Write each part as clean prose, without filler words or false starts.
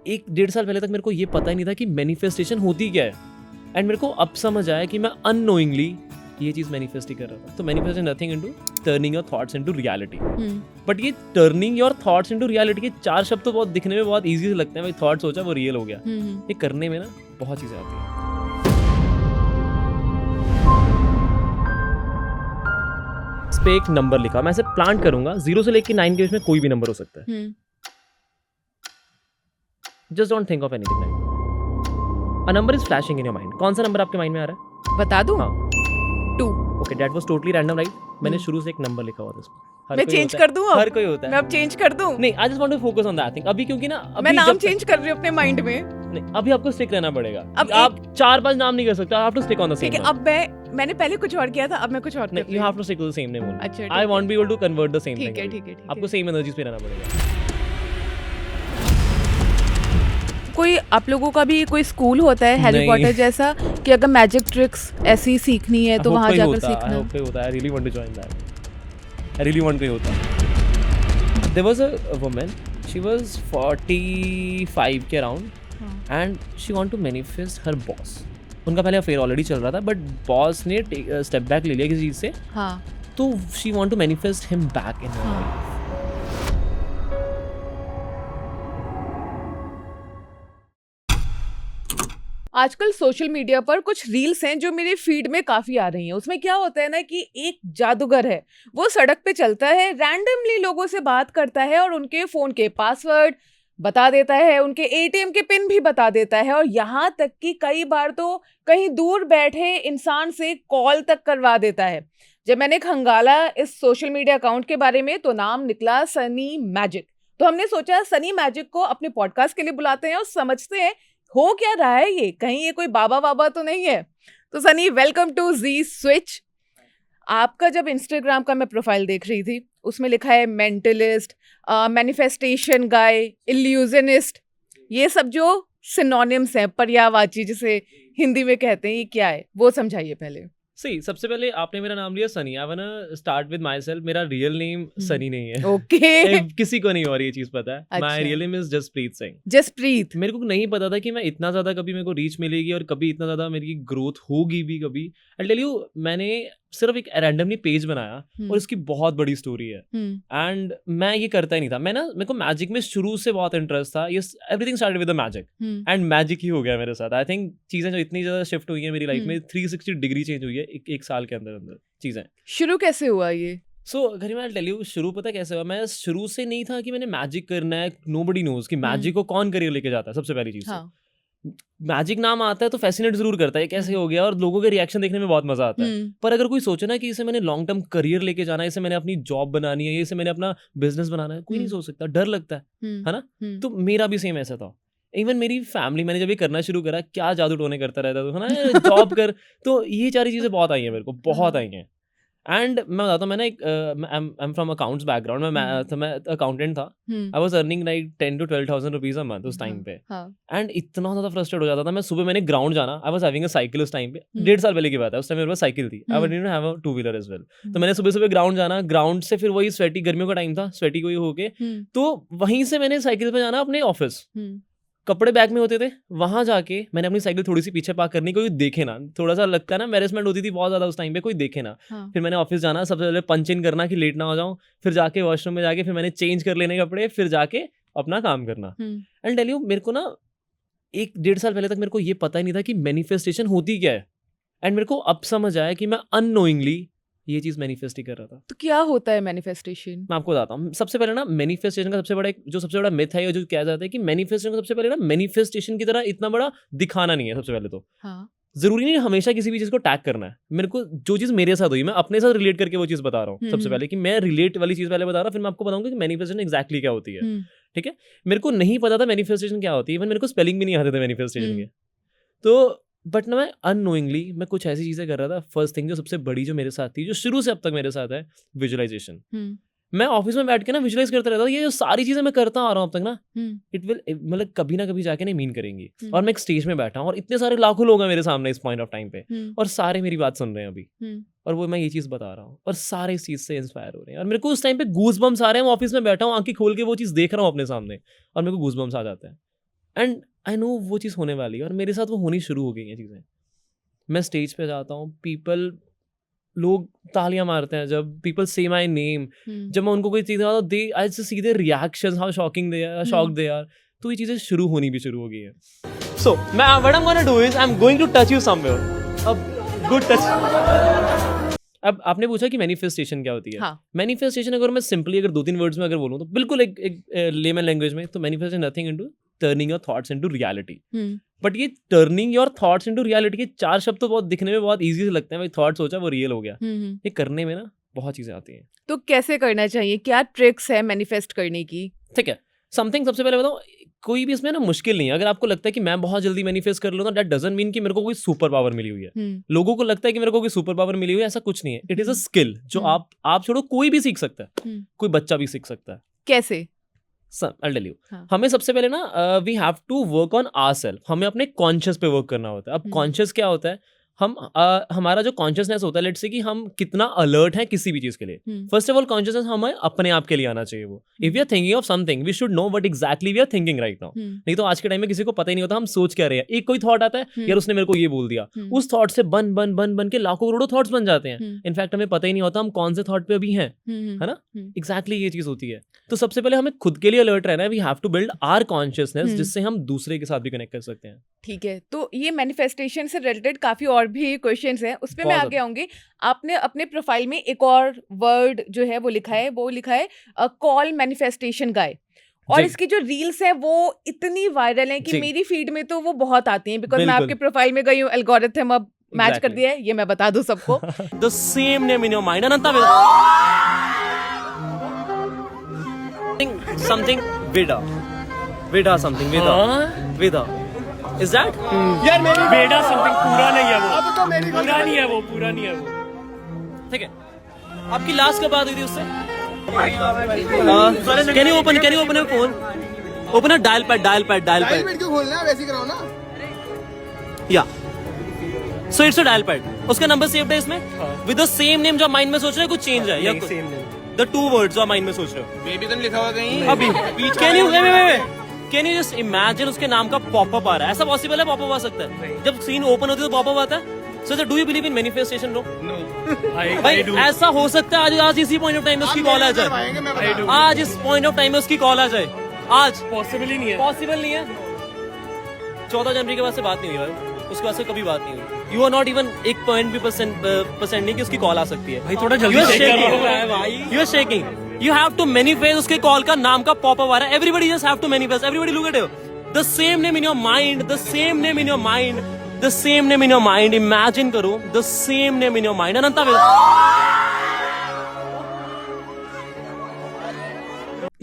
1-1.5 साल पहले तक मेरे को ये पता ही नहीं था कि मैनिफेस्टेशन होती क्या है, एंड मेरे को अब समझ आया कि मैं अननोइंगली ये चीज़ मैनिफेस्ट ही कर रहा था। तो manifest nothing into turning your thoughts into reality. But ये turning your thoughts into reality के 4 शब्द तो बहुत दिखने में बहुत ईजी लगते हैं, भाई थॉट सोचा वो रियल हो गया। ये करने में ना बहुत चीज़ें आती हैं। इस पे एक नंबर लिखा, मैं ऐसे प्लांट करूंगा 0 से लेके 9 के बीच में कोई भी नंबर हो सकता है। Just don't think of anything like a number is flashing in your mind. कौन सा नंबर आपके माइंड में आ रहा है? बता दूं? हाँ। 2। Okay, that was totally random right. मैंने शुरू से एक नंबर लिखा हुआ था इसमें। हर मैं कोई चेंज होता है, कर दूं अब? हर कोई होता मैं है। अब चेंज कर दूं? नहीं, I just want to focus on that thing अभी, क्योंकि ना मैं अभी नाम चेंज कर रही हूं अपने माइंड में। नहीं, अभी आपको स्टिक रहना पड़ेगा। अब आप 4-5 नाम नहीं कर सकते, आप to stick on the same. ठीक है, अब मैंने पहले कुछ और किया था, अब मैं कुछ और कर नहीं, रही यू हूं। Have to stick to the same name. अच्छा, I want be able to convert the same thing. ठीक है, ठीक है, ठीक आपको है। सेम एनर्जीज पे रहना पड़ेगा। कोई आप लोगों का भी कोई स्कूल होता है हैरी नहीं। पॉटर जैसा कि अगर मैजिक ट्रिक्स ऐसी सीखनी है तो वहां जाकर सीखना? आई होप कोई होता है। I really want to join that. I really want कोई होता है। There was a woman, she was 45 के around, and she want to manifest her boss. उनका पहले अफेयर ऑलरेडी चल रहा था, बट बॉस ने स्टेप बैक ले लिया किसी चीज़ से। हाँ। तो she want to manifest him back in her life. आजकल सोशल मीडिया पर कुछ रील्स हैं जो मेरे फीड में काफी आ रही हैं। उसमें क्या होता है ना कि एक जादूगर है, वो सड़क पे चलता है, रैंडमली लोगों से बात करता है और उनके फोन के पासवर्ड बता देता है, उनके एटीएम के पिन भी बता देता है, और यहाँ तक कि कई बार तो कहीं दूर बैठे इंसान से कॉल तक करवा देता है। जब मैंने खंगाला इस सोशल मीडिया अकाउंट के बारे में तो नाम निकला सनी मैजिक। तो हमने सोचा सनी मैजिक को अपने पॉडकास्ट के लिए बुलाते हैं और समझते हैं हो क्या रहा है, ये कहीं ये कोई बाबा बाबा तो नहीं है। तो Sunny, welcome to G switch. आपका जब इंस्टाग्राम का मैं प्रोफाइल देख रही थी, उसमें लिखा है मेंटलिस्ट, मैनिफेस्टेशन गाय, इल्यूजनिस्ट, ये सब जो सिनोनिम्स हैं, पर्यायवाची जिसे हिंदी में कहते हैं, ये क्या है वो समझाइए पहले। सही, सबसे पहले आपने मेरा नाम लिया Sunny. I wanna start with myself. मेरा रियल नेम सनी नहीं है। ओके। किसी को नहीं और ये चीज पता है। My real name is Jaspreet Singh. Jaspreet. मेरे को नहीं पता था कि मैं इतना ज्यादा कभी मेरे को रीच मिलेगी और कभी इतना ज्यादा मेरी ग्रोथ होगी भी कभी। आई टेल यू, मैंने सिर्फ एक रैंडमली पेज बनाया और इसकी बहुत बड़ी स्टोरी है। एंड मैं ये करता ही नहीं था। मेरे को मैजिक में शुरू से बहुत इंटरेस्ट था। Yes, everything started with the magic, and magic ही हो गया मेरे साथ। आई थिंक चीजें जो इतनी ज्यादा शिफ्ट हुई है मेरी लाइफ में, 360 डिग्री चेंज हुई है एक साल के अंदर चीजें। शुरू कैसे हुआ ये? सो घरी मैं टेल यू, शुरू पता कैसे हुआ। मैं शुरू से नहीं था कि मैंने मैजिक करना है। नोबडी नोज कि मैजिक को कौन करियर लेके जाता है। सबसे पहली चीज, मैजिक नाम आता है तो फैसिनेट जरूर करता है कैसे हो गया, और लोगों के रिएक्शन देखने में बहुत मजा आता है। पर अगर कोई सोचे ना कि इसे मैंने लॉन्ग टर्म करियर लेके जाना है, इसे मैंने अपनी जॉब बनानी है, इसे मैंने अपना बिजनेस बनाना है, कोई नहीं सोच सकता, डर लगता है ना। तो मेरा भी सेम ऐसा था। इवन मेरी फैमिली, मैंने जब ये करना शुरू करा, क्या जादू टोने करता रहता था ना, जॉब कर, तो ये सारी चीजें बहुत आई हैं मेरे को, बहुत आई हैं। एंड मैं बताता हूँ, मैं ना एक I am from accounts background, मैं अकाउंटेंट था। I was earning like 10 to 12,000 rupees a month उस टाइम पे। एंड इतना ज़्यादा फ्रस्ट्रेट हो जाता था मैं। सुबह मैंने ग्राउंड जाना, I was having a cycle उस टाइम पे, 1.5 साल पहले की बात है। उस टाइम मेरे पास साइकिल थी, I didn't have a 2-wheeler as well. तो मैंने सुबह सुबह ग्राउंड जाना, ग्राउंड से फिर वही स्वेटी, गर्मियों का टाइम था, स्वेटी को ही होके, तो वहीं से मैंने साइकिल पे जाना अपने ऑफिस। कपड़े बैग में होते थे, वहां जाके मैंने अपनी साइकिल थोड़ी सी पीछे पार्क करनी, कोई देखे ना। थोड़ा सा लगता है ना, एम्बैरेसमेंट होती थी बहुत ज्यादा उस टाइम पे, कोई देखे ना। फिर मैंने ऑफिस जाना, सबसे पहले पंच इन करना कि लेट ना हो जाऊं, फिर जाके वॉशरूम में जाके फिर मैंने चेंज कर लेने कपड़े, फिर जाके अपना काम करना। एंड टेल यू, मेरे को ना 1-1.5 साल पहले तक मेरे को ये पता ही नहीं था कि मैनिफेस्टेशन होती क्या है। एंड मेरे को अब समझ आया कि मैं अननोइंगली ये चीज मैनिफेस्ट ही कर रहा था। तो क्या होता है मैनिफेस्टेशन? मैं आपको बताता हूँ। सबसे पहले ना, मैनिफेस्टेशन का सबसे बड़ा मिथ है, जो कहा जाता है कि मैनिफेस्टेशन को सबसे पहले ना, मैनिफेस्टेशन की तरह इतना बड़ा दिखाना नहीं है। सबसे पहले तो जरूरी नहीं हमेशा किसी भी चीज को टैग करना है। मेरे को जो चीज मेरे साथ हुई, मैं अपने साथ रिलेट करके वो चीज बता रहा हूँ। सबसे पहले कि मैं रिलेट वाली चीज पहले बता रहा हूँ, फिर मैं आपको बताऊंगा कि मैनिफेस्टेशन एग्जैक्टली क्या होती है। ठीक है, मेरे को नहीं पता था मैनिफेस्टेशन क्या होती है, इवन मेरे को स्पेलिंग भी नहीं आते थे मैनिफेस्टेशन के। तो बट ना, मैं अननोइंगली मैं कुछ ऐसी चीजें कर रहा था। फर्स्ट थिंग जो सबसे बड़ी जो मेरे साथ थी, जो शुरू से अब तक मेरे साथ है, विजुअलाइजेशन। मैं ऑफिस में बैठ के ना विजुअलाइज करता रहता था। ये जो सारी चीजें मैं करता आ रहा हूँ अब तक ना, इट विल मतलब कभी ना कभी जाके नहीं मीन करेंगी। और मैं एक स्टेज में बैठा हूँ और इतने सारे लाखों लोग हैं मेरे सामने इस पॉइंट ऑफ टाइम पे, और सारे मेरी बात सुन रहे हैं अभी, और वो मैं ये चीज बता रहा हूँ, और सारे इस चीज से इंस्पायर हो रहे हैं। और मेरे को उस टाइम पे गूज बम्स आ रहे हैं। मैं ऑफिस में बैठा हूँ, आंखें खोल के वो चीज देख रहा हूँ अपने सामने, और मेरे को गूज बम्स आ जाते हैं। एंड आई नो वो चीज़ होने वाली है, और मेरे साथ वो होनी शुरू हो गई हैं चीज़ें। मैं स्टेज पे जाता हूँ, लोग तालियां मारते हैं जब पीपल से माय नेम, जब मैं उनको कोई चीज़ बताता हूँ, they I just see their reactions, how shocking they are, shocked they are. तो ये चीज़ें शुरू होनी भी शुरू हो गई है। So what I am gonna do is I am going to touch you somewhere, a good touch. अब आपने पूछा कि मैनिफेस्टेशन क्या होती है। हाँ. मैनिफेस्टेशन अगर मैं सिंपली अगर 2-3 वर्ड्स में अगर बोलूँ तो बिल्कुल एक लेमन लैंग्वेज में, तो manifestation nothing into turning your thoughts into reality. But ये turning your thoughts into reality के 4 शब्द तो बहुत दिखने में बहुत इजी से लगते हैं, भाई थॉट सोचा वो रियल हो गया। ये करने में ना बहुत चीजें आती हैं। तो कैसे करना चाहिए, क्या ट्रिक्स है मैनिफेस्ट करने की? ठीक है, समथिंग सबसे पहले बताओ, कोई भी इसमें ना मुश्किल नहीं है। अगर आपको लगता है कि मैं बहुत जल्दी मैनिफेस्ट कर लूँ, दैट डजंट मीन कि मेरे को कोई सुपर पावर मिली हुई है। लोगों को लगता है कि मेरे को कोई सुपर पावर मिली हुई है, ऐसा कुछ नहीं है। इट इज अ स्किल जो आप छोड़ो कोई भी सीख सकता है, कोई बच्चा भी सीख सकता है। कैसे? I'll tell you. हमें सबसे पहले ना we have to work on ourself, हमें अपने कॉन्शियस पे वर्क करना होता है। अब कॉन्शियस क्या होता है, हमारा जो कॉन्शियसनेस होता है, लेट्स से कि हम कितना अलर्ट हैं किसी भी चीज के लिए। फर्स्ट ऑफ ऑल कॉन्शियसनेस हमें अपने आप के लिए आना चाहिए। वो if we are thinking of something we should know what exactly we are thinking right now. नहीं तो आज के टाइम में किसी को पता ही नहीं होता हम सोच क्या रहे हैं। एक कोई थॉट आता है, यार उसने मेरे को ये बोल दिया, उस थॉट से बन के लाखों करोड़ों थॉट्स बन जाते हैं। इनफैक्ट हमें पता ही नहीं होता हम कौन से थॉट पे अभी हैं, है ना। एग्जैक्टली ये चीज होती है। तो सबसे पहले हमें खुद के लिए अलर्ट रहना है। We have to build our consciousness, जिससे हम दूसरे के साथ भी कनेक्ट कर सकते हैं। ठीक है, तो ये मैनिफेस्टेशन से रिलेटेड काफी और भी क्वेश्चंस हैं, उस पे मैं आगे आऊंगी। आपने अपने प्रोफाइल में एक और वर्ड जो है वो लिखा है कॉल मैनिफेस्टेशन गाय, और इसकी जो रील्स है वो इतनी वायरल है कि मेरी फीड में तो वो बहुत आती हैं, बिकॉज मैं आपके प्रोफाइल में गई हूँ, एल्गोरिथम अब मैच कर दिया है, ये मैं बता दूं सबको। The same name in your mind, Ananta something Veda something Veda is that यार मेरी Veda something पूरा नहीं है वो, अब तो मेरी पूरा नहीं है वो। ठीक है, आपकी लास्ट कब बात हुई थी उससे? Can you open your phone? Open a dial pad. Dial pad क्यों खोलना है, वैसे कराओ ना। Yeah. So it's a dial pad. उसका नंबर सेव्ड है इसमें, with the same name जो माइंड में सोच रहे हैं, कुछ चेंज है या सेम नहीं। the 2 words जो माइंड में सोच रहे हो, बेबी तो लिखा हुआ कहीं अभी कैन यू जस्ट इमेजिन उसके नाम का पॉपअप आ रहा है? ऐसा पॉसिबल है? पॉपअप आ सकता है जब सीन ओपन होती है तो पॉपअप आता है। So do you believe in manifestation bro? भाई ऐसा हो सकता है आज इसी पॉइंट ऑफ टाइम में उसकी कॉल आ जाए, आज इस पॉइंट ऑफ टाइम में उसकी कॉल आ जाए, आज पॉसिबल ही नहीं है। 14 जनवरी के बाद से बात नहीं हुई भाई, उसके बाद से कभी बात नहीं हुई। यू आर नॉट इवन 1% नहीं कि उसकी कॉल आ सकती है। भाई थोड़ा जल्दी you are shaking, you have to manifest उसके कॉल का नाम का पॉपअप आ रहा है। Everybody just have to manifest, everybody look at it, the same name in your mind, the same name in your mind, the same name in your mind. Imagine करो the same name in your mind. Ananta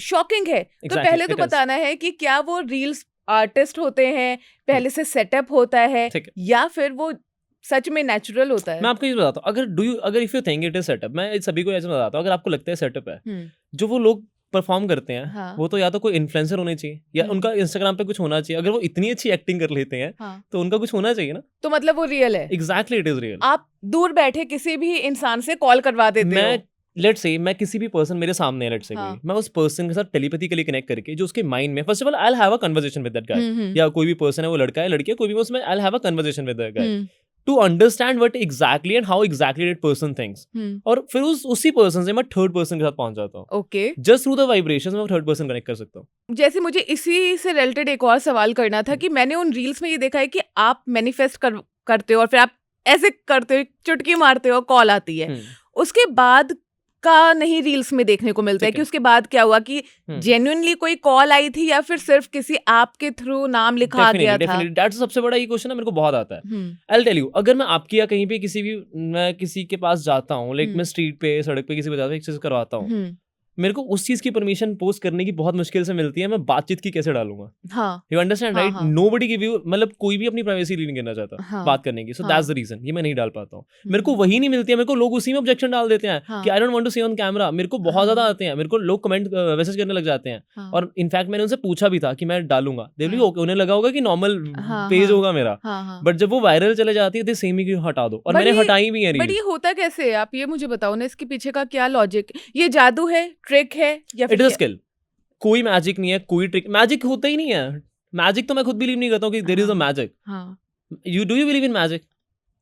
shocking है। तो पहले तो बताना है कि क्या वो रील्स आर्टिस्ट होते हैं, पहले से सेटअप होता है, या फिर वो सच में नेचुरल होता है? मैं आपको ये बताता हूँ, अगर if you think it is setup, मैं सभी को ऐसे बताता हूँ, अगर आपको लगता है सेटअप है, जो वो लोग परफॉर्म करते हैं, हाँ. वो तो या तो कोई इन्फ्लुएंसर होने चाहिए या उनका इंस्टाग्राम पे कुछ होना चाहिए। अगर वो इतनी अच्छी एक्टिंग कर लेते हैं, हाँ. तो उनका कुछ होना चाहिए ना। तो मतलब वो रियल है। Exactly, it is real. आप दूर बैठे किसी भी इंसान से कॉल करवा देते हो। लेट्स से मैं किसी भी पर्सन मेरे सामने है, लेट्स से कोई, मैं उस पर्सन के साथ टेलीपैथिकली कनेक्ट करके जो उसके माइंड में, first of all I will have a conversation with that गाय, या कोई भी पर्सन है, वो लड़का है लड़की है, कोई भी, उसमें I will have a conversation with that guy to understand what exactly and how exactly that person thinks. और फिर उसी पर्सन से मैं थर्ड पर्सन के साथ पहुंच जाता हूँ। Okay, just through the vibrations मैं थर्ड पर्सन कनेक्ट कर सकता हूँ। जैसे मुझे इसी से रिलेटेड एक और सवाल करना था कि मैंने उन रील्स में ये देखा है कि आप मैनिफेस्ट करते हो और फिर आप ऐसे करते हो, चुटकी मारते हो, कॉल आती है, उसके बाद का नहीं रील्स में देखने को मिलता है कि उसके बाद क्या हुआ, कि जेन्युइनली कोई कॉल आई थी या फिर सिर्फ किसी ऐप के थ्रू नाम लिखा दिया था? दैट्स सबसे बड़ा ये क्वेश्चन है, मेरे को बहुत आता है। आई विल टेल यू, अगर मैं आपकी या कहीं पे मैं किसी के पास जाता हूँ, लाइक मैं स्ट्रीट पे, सड़क पे किसी को जाता हूँ, एक चीज करवाता हूँ, मेरे को उस चीज की परमिशन पोस्ट करने की बहुत मुश्किल से मिलती है। मैं बातचीत की कैसे डालूंगा? You understand right? Nobody give you, मतलब कोई भी अपनी प्राइवेसी नहीं करना चाहता बात करने की। सो दैट्स द रीजन ये मैं नहीं डाल पाता हूँ। मेरे को वही नहीं मिलती है, मेरे को लोग उसी में ऑब्जेक्शन डाल देते हैं कि I don't want to see on camera. मेरे को बहुत ज्यादा आते हैं, मेरे को लोग कमेंट मैसेज करने लग जाते हैं। और इनफैक्ट मैंने उनसे पूछा भी था कि मैं डालूंगा, उन्हें लगा होगा कि नॉर्मल पेज होगा मेरा, बट जब वो वायरल चले जाती है, सेम ही हटा दो, और मैंने हटाई भी है। बट ये होता कैसे है, आप ये मुझे बताओ ना, इसके पीछे का क्या लॉजिक? ये जादू है, ट्रिक है, या इट इज स्किल? कोई मैजिक नहीं है, कोई ट्रिक, मैजिक होता ही नहीं है। मैजिक तो मैं खुद बिलीव नहीं करता हूँ कि देयर इज अ मैजिक. हाँ यू बिलीव इन मैजिक?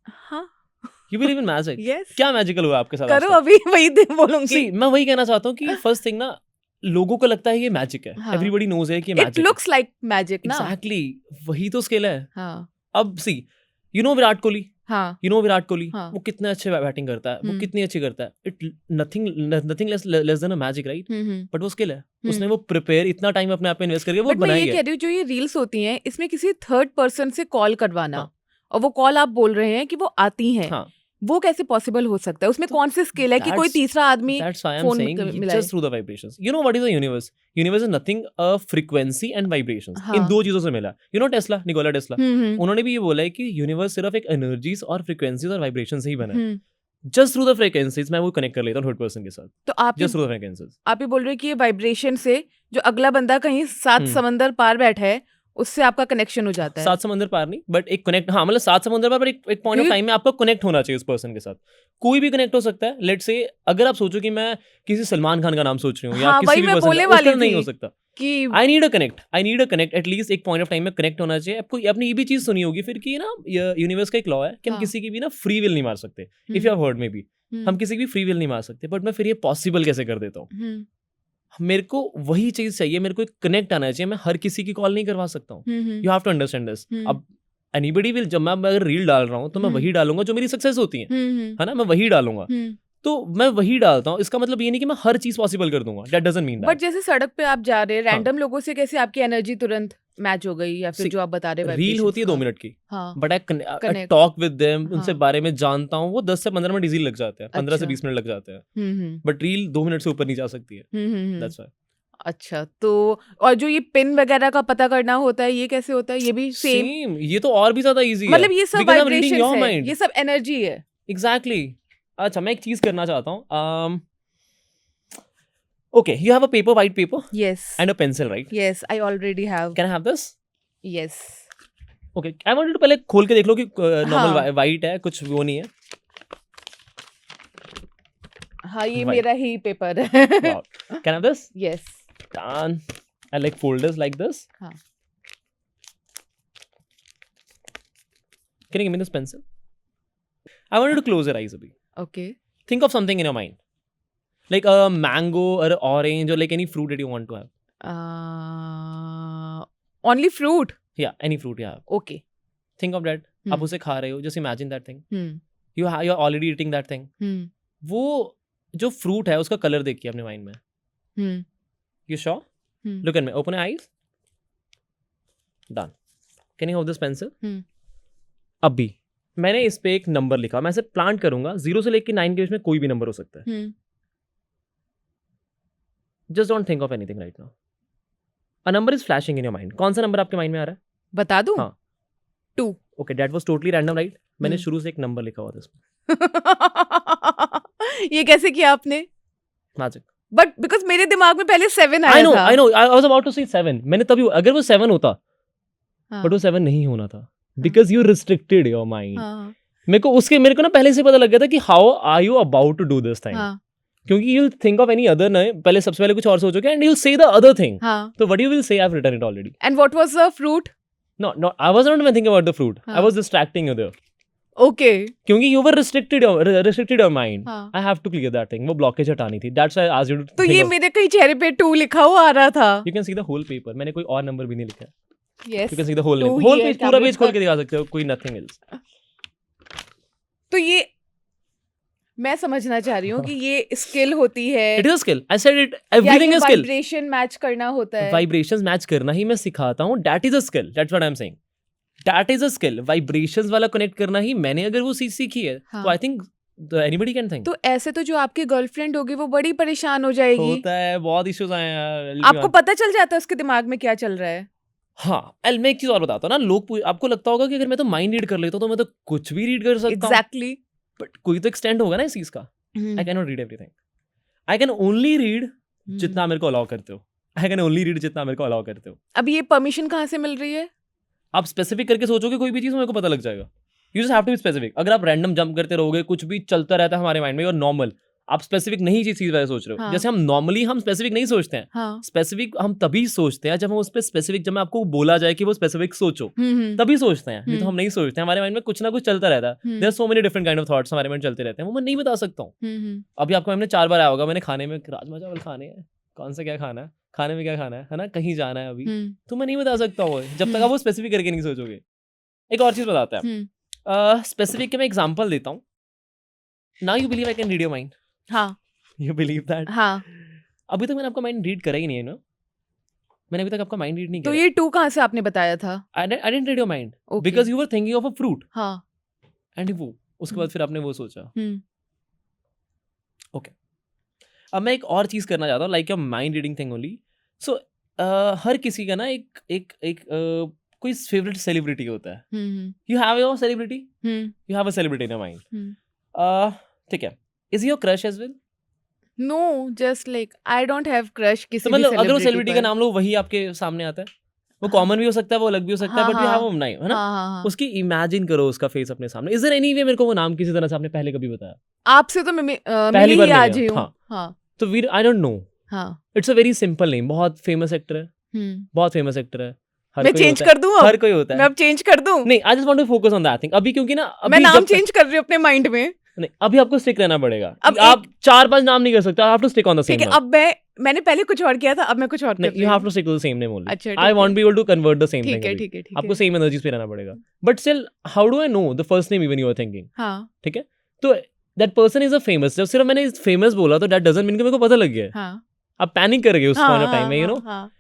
हाँ you believe in magic? Yes क्या मैजिकल हुआ आपके साथ? करो अभी वही बोलूंगी. See, मैं वही कहना चाहता हूँ कि फर्स्ट थिंग ना, लोगों को लगता है ये मैजिक है. हाँ. एवरीबॉडी नोज है कि it magic looks like magic ना. एग्जैक्टली. वही तो स्किल है. हाँ अब सी, यू नो विराट कोहली, हाँ विराट कोहली हाँ. वो कितने अच्छे बैटिंग करता है, वो हम्म. कितनी अच्छी करता है. It nothing less than a magic, right? But वो स्किल है. उसने वो प्रिपेयर इतना टाइम अपने आप पे इन्वेस्ट करके वो बट मैं बनाई ये कह है. रही हूँ जो ये रील्स होती हैं इसमें किसी थर्ड पर्सन से कॉल करवाना हाँ. और वो कॉल आप बोल रहे हैं कि वो आती हैं, हाँ. वो कैसे पॉसिबल हो सकता है? उसमें तो कौन सी स्किल है कि कोई that's- तीसरा आदमी That's why I'm phone saying मिलाए. just through the vibrations. You know what is the universe? Universe is nothing frequency and vibrations. हाँ. इन दो चीजों से मिला. You know Tesla, Nikola Tesla. हम्म उन्होंने भी ये बोला है कि यूनिवर्स सिर्फ एक एनर्जीज और फ्रीक्वेंसीज और वाइब्रेशन से ही बना है. हम्म. जस्ट थ्रू द फ्रीक्वेंसीज मैं वो कनेक्ट कर लेता हूँ थर्ड पर्सन के साथ. तो जस्ट थ्रू द फ्रीक्वेंसीज. आप ये बोल रहे हैं कि ये वाइब्रेशन से जो अगला बंदा कहीं 7 हम्म. समंदर पार बैठा है उससे आपका कनेक्शन हो जाता है. 7 समंदर पार नहीं, बट एक कनेक्ट. हाँ, मतलब 7 समंदर पार, पर एक पॉइंट ऑफ क्योंकि- टाइम में आपको कनेक्ट होना चाहिए उस पर्सन के साथ. कोई भी कनेक्ट हो सकता है. लेट्स से अगर आप सोचो कि मैं किसी सलमान खान का नाम सोच रही हूँ या हाँ, किसी वही भी मैं पर्सन बोलने का, उस वाली तरह नहीं थी. हो सकता. कि I need a connect at least एक पॉइंट ऑफ टाइम में कनेक्ट होना चाहिए आपको. आपने ये भी चीज सुनी होगी फिर कि ना यूनिवर्स का एक लॉ है कि हम हाँ. किसी की भी ना फ्री विल नहीं मार सकते. इफ यू हैव हर्ड में भी हम किसी की भी फ्री विल नहीं मार सकते. बट मैं फिर ये पॉसिबल कैसे कर देता हूँ? मेरे को वही चीज चाहिए. मेरे को एक कनेक्ट आना चाहिए. मैं हर किसी की कॉल नहीं करवा सकता हूँ. You have to understand this. अब एनीबडी विल, जब मैं अगर रील डाल रहा हूँ तो मैं वही डालूंगा जो मेरी सक्सेस होती है, है ना? मैं वही डालूंगा. तो मैं वही डालता हूँ. इसका मतलब ये नहीं कि मैं हर चीज पॉसिबल कर दूंगा. That doesn't mean but that. जैसे सड़क पे आप जा रहे हैं हाँ. रैंडम लोगों से कैसे आपकी एनर्जी तुरंत मैच हो गई या फिर See, जो आप बता रहे हैं रील vibrations होती है 2 का? मिनट की, हाँ but I Connect. Talk with them. उनसे हाँ. बारे में जानता हूँ. वो 10 से 15 मिनट इजीली लग जाते हैं. 15 से अच्छा. 20 मिनट लग जाते हैं. हम्म. बट रील 2 मिनट से ऊपर नहीं जा सकती है. That's why. अच्छा तो और जो ये पिन वगैरह का पता करना होता है ये कैसे होता है? ये भी सेम सेम. ये तो और भी ज्यादा इजी है. मतलब ये सब Because I'm reading your vibrations है, mind. ये सब एनर्जी है. एग्जैक्टली. अच्छा, मैं एक चीज करना चाहता हूँ. Okay, you have a paper, white paper yes and a pencil, right? Yes I already have. Can I have this? Yes okay, I want to पहले खोल के देख लो कि नॉर्मल हाँ. व्हाइट है, कुछ वो नहीं है. हाँ ये Right. मेरा ही पेपर है. Wow. Can I have this? Yes Done. I like folders like this. हाँ. Can you give me this pencil? I want you to close your eyes a bit. Okay. Think of something in your mind. Like a mango or an orange or like any fruit that you want to have. Only fruit. Yeah, any fruit you have. Okay. Think of that. Hmm. आप उसे खा रहे हो. Just imagine that thing. Hmm You're already eating that thing. हम्म वो जो fruit है उसका colour देखिए अपने माइंड में. हम्म You sure? Look at me. Open your eyes. Done. Can you hold this pencil? अभी मैंने इस पे एक नंबर लिखा. मैं इसे प्लांट करूंगा. 0 से लेकर 9 के बीच में कोई भी नंबर हो सकता है. Just don't think of anything right now. A number is flashing in your mind. कौन सा नंबर आपके माइंड में आ रहा है? बता दूं? हाँ. 2. Okay, that was totally random, right? मैंने शुरू से एक नंबर लिखा हुआ था इसमें. ये कैसे किया आपने? Magic. बट बिकॉज मेरे दिमाग में पहले 7 I आया know, था. I know. I was about to say 7. मैंने तभी, अगर वो 7 होता, हाँ. but वो 7 नहीं होना था. Because you restricted your mind. हाँ. मेरे को ना पहले से पता लग गया था कि how are you about to do this thing? हाँ. क्योंकि you'll think of any other name. पहले सबसे पहले कुछ और सोचोगे and you'll say the other thing. हाँ. So what you will say, I've written it already. And what was the fruit? No, I was not even thinking about the fruit. I हाँ. was distracting you there. Okay. क्योंकि you were restricted your mind. हाँ. I have to clear that thing. वो blockage हटानी थी. That's why I asked you to तो think ये of- मेरे कहीं चेहरे पे 2 लिखा हुआ आ रहा था. You can see the whole paper. मैंने कोई और नंबर भी नहीं लिखा है. Yes. You can see the whole Two name. Whole ही है page, पूरा tablet पेज खोल पर. के दिखा सकते हो. कोई nothing else. तो ये मैं समझना चाह रही हूँ कि ये स्किल होती है It is a skill. I said it. या Everything ये is skill. वाइब्रेशन मैच करना होता है. Vibrations match करना ही मैं सिखाता हूँ. That is a skill. That's what I'm saying. That is a skill. Vibrations वाला connect करना ही मैंने अगर वो सीखी है, हाँ. तो I think anybody can think. तो ऐसे तो जो आपकी गर्लफ्रेंड होगी वो बड़ी परेशान हो जाएगी. होता है, बहुत इश्यूज आए हैं यार. आपको पता चल जाता है उसके दिमाग में क्या चल रहा है. हाँ, मैं एक चीज और बताता हूँ ना. आपको लगता होगा कि अगर मैं तो माइंड रीड कर लेता हूँ तो मैं तो कुछ भी रीड कर सकता हूँ. एग्जैक्टली. बट कोई तो एक्सटेंड होगा ना इस चीज का. I can not read everything. I can only read जितना मेरे को अलाउ करते हो. आई कैन ओनली रीड जितना मेरे को अलाउ करते हो. अब ये परमिशन कहाँ से मिल रही है? आप स्पेसिफिक करके सोचोगे कोई भी चीज, मेरे को पता लग जाएगा. You just have to be specific. अगर आप रैंडम जंप करते रहोगे, कुछ भी चलता रहता है हमारे माइंड में, और नॉर्मल, आप स्पेसिफिक नहीं चीज वाले सोच रहे हो। हाँ। जैसे हम नॉर्मली हम स्पेसिफिक नहीं सोचते हैं, हाँ स्पेसिफिक हम तभी सोचते हैं जब हम उस पे स्पेसिफिक, जब मैं आपको बोला जाए कि वो स्पेसिफिक सोचो तभी सोचते हैं, नहीं तो हम नहीं सोचते हैं। हमारे माइंड में कुछ ना कुछ चलता रहता है, there are so many different kind of thoughts हमारे माइंड चलते रहते हैं, वो मैं नहीं बता सकता हूँ। अभी आपको हमने 4 बार आया होगा, मैंने खाने में राजमा चावल खाने हैं, कौन सा क्या खाना है, खाने में क्या खाना है ना, कहीं जाना है अभी, तो मैं नहीं बता सकता हूँ जब तक आप वो स्पेसिफिक करके नहीं सोचोगे। एक और चीज बताता है, स्पेसिफिक के मैं एग्जांपल देता हूँ। Now you believe I can read your mind, हाँ यू बिलीव दैट? हाँ। अभी तक मैंने आपका माइंड रीड करा ही नहीं है ना, मैंने अभी तक आपका माइंड रीड नहीं तो किया। ये 2 कहाँ से आपने बताया था? I didn't read your mind Okay. Because you were thinking of a fruit हाँ। एंड वो उसके बाद फिर आपने वो सोचा। हम्म। अब मैं एक और चीज करना चाहता हूँ, like a mind reading thing only. So हर किसी का ना एक कोई फेवरेट सेलिब्रिटी होता है। You have your celebrity, you have a celebrity in your mind, ठीक है? Is your crush as well? No, just like I don't have crush किसी तो भी मतलब अगर वो celebrity सेलिब्रिटी का पर। नाम लो वही आपके सामने आता है, वो कॉमन भी हो सकता है, वो अलग भी हो सकता है, हाँ, बट यू हैव हाँ। अ नाम, है ना? हाँ हाँ हाँ। उसकी इमेजिन करो उसका फेस अपने सामने। इज देयर एनी वे मेरे को वो नाम किसी तरह से आपने पहले कभी बताया? आपसे तो मैं पहली मिली बार ही मिले आज हैं, ही हूँ। हाँ। हाँ तो वीर आई डोंट नो, हाँ। It's a very simple name, बहुत फेमस एक्टर है, बहुत फेमस एक्टर है। हर मैं कोई चेंज होता है, कर दूँ हर अब? कोई होता मैं है। अब चेंज कर दूँ? नहीं, I just want to focus on that thing अभी, क्योंकि ना मैं अभी नाम चेंज कर रही हूँ अपने माइंड में। नहीं, अभी आपको स्टिक रहना पड़ेगा। अब आप 4-5 नाम नहीं कर सकते, आप to stick on the same ठीक है, नाम। अब मैंने पहले कुछ और किया था, अब मैं कुछ और कर नहीं, रही यू हैव हूँ। To stick to the same name only. अच्छा, आई ठीक वांट है। Be able to convert the same ठीक थिंग है अभी। ठीक है ठीक आपको है। सेम एनर्जीज पे रहना पड़ेगा, but still how do I know the first name even you are thinking? हाँ ठीक है, तो that person is a famous. जब सिर्फ मैंने फेमस बोला तो दैट डजंट मीन कि मेरे को पता लग गया है। हाँ आप पैनिक कर गए उस पॉइंट ऑफ टाइम में, यू नो। हाँ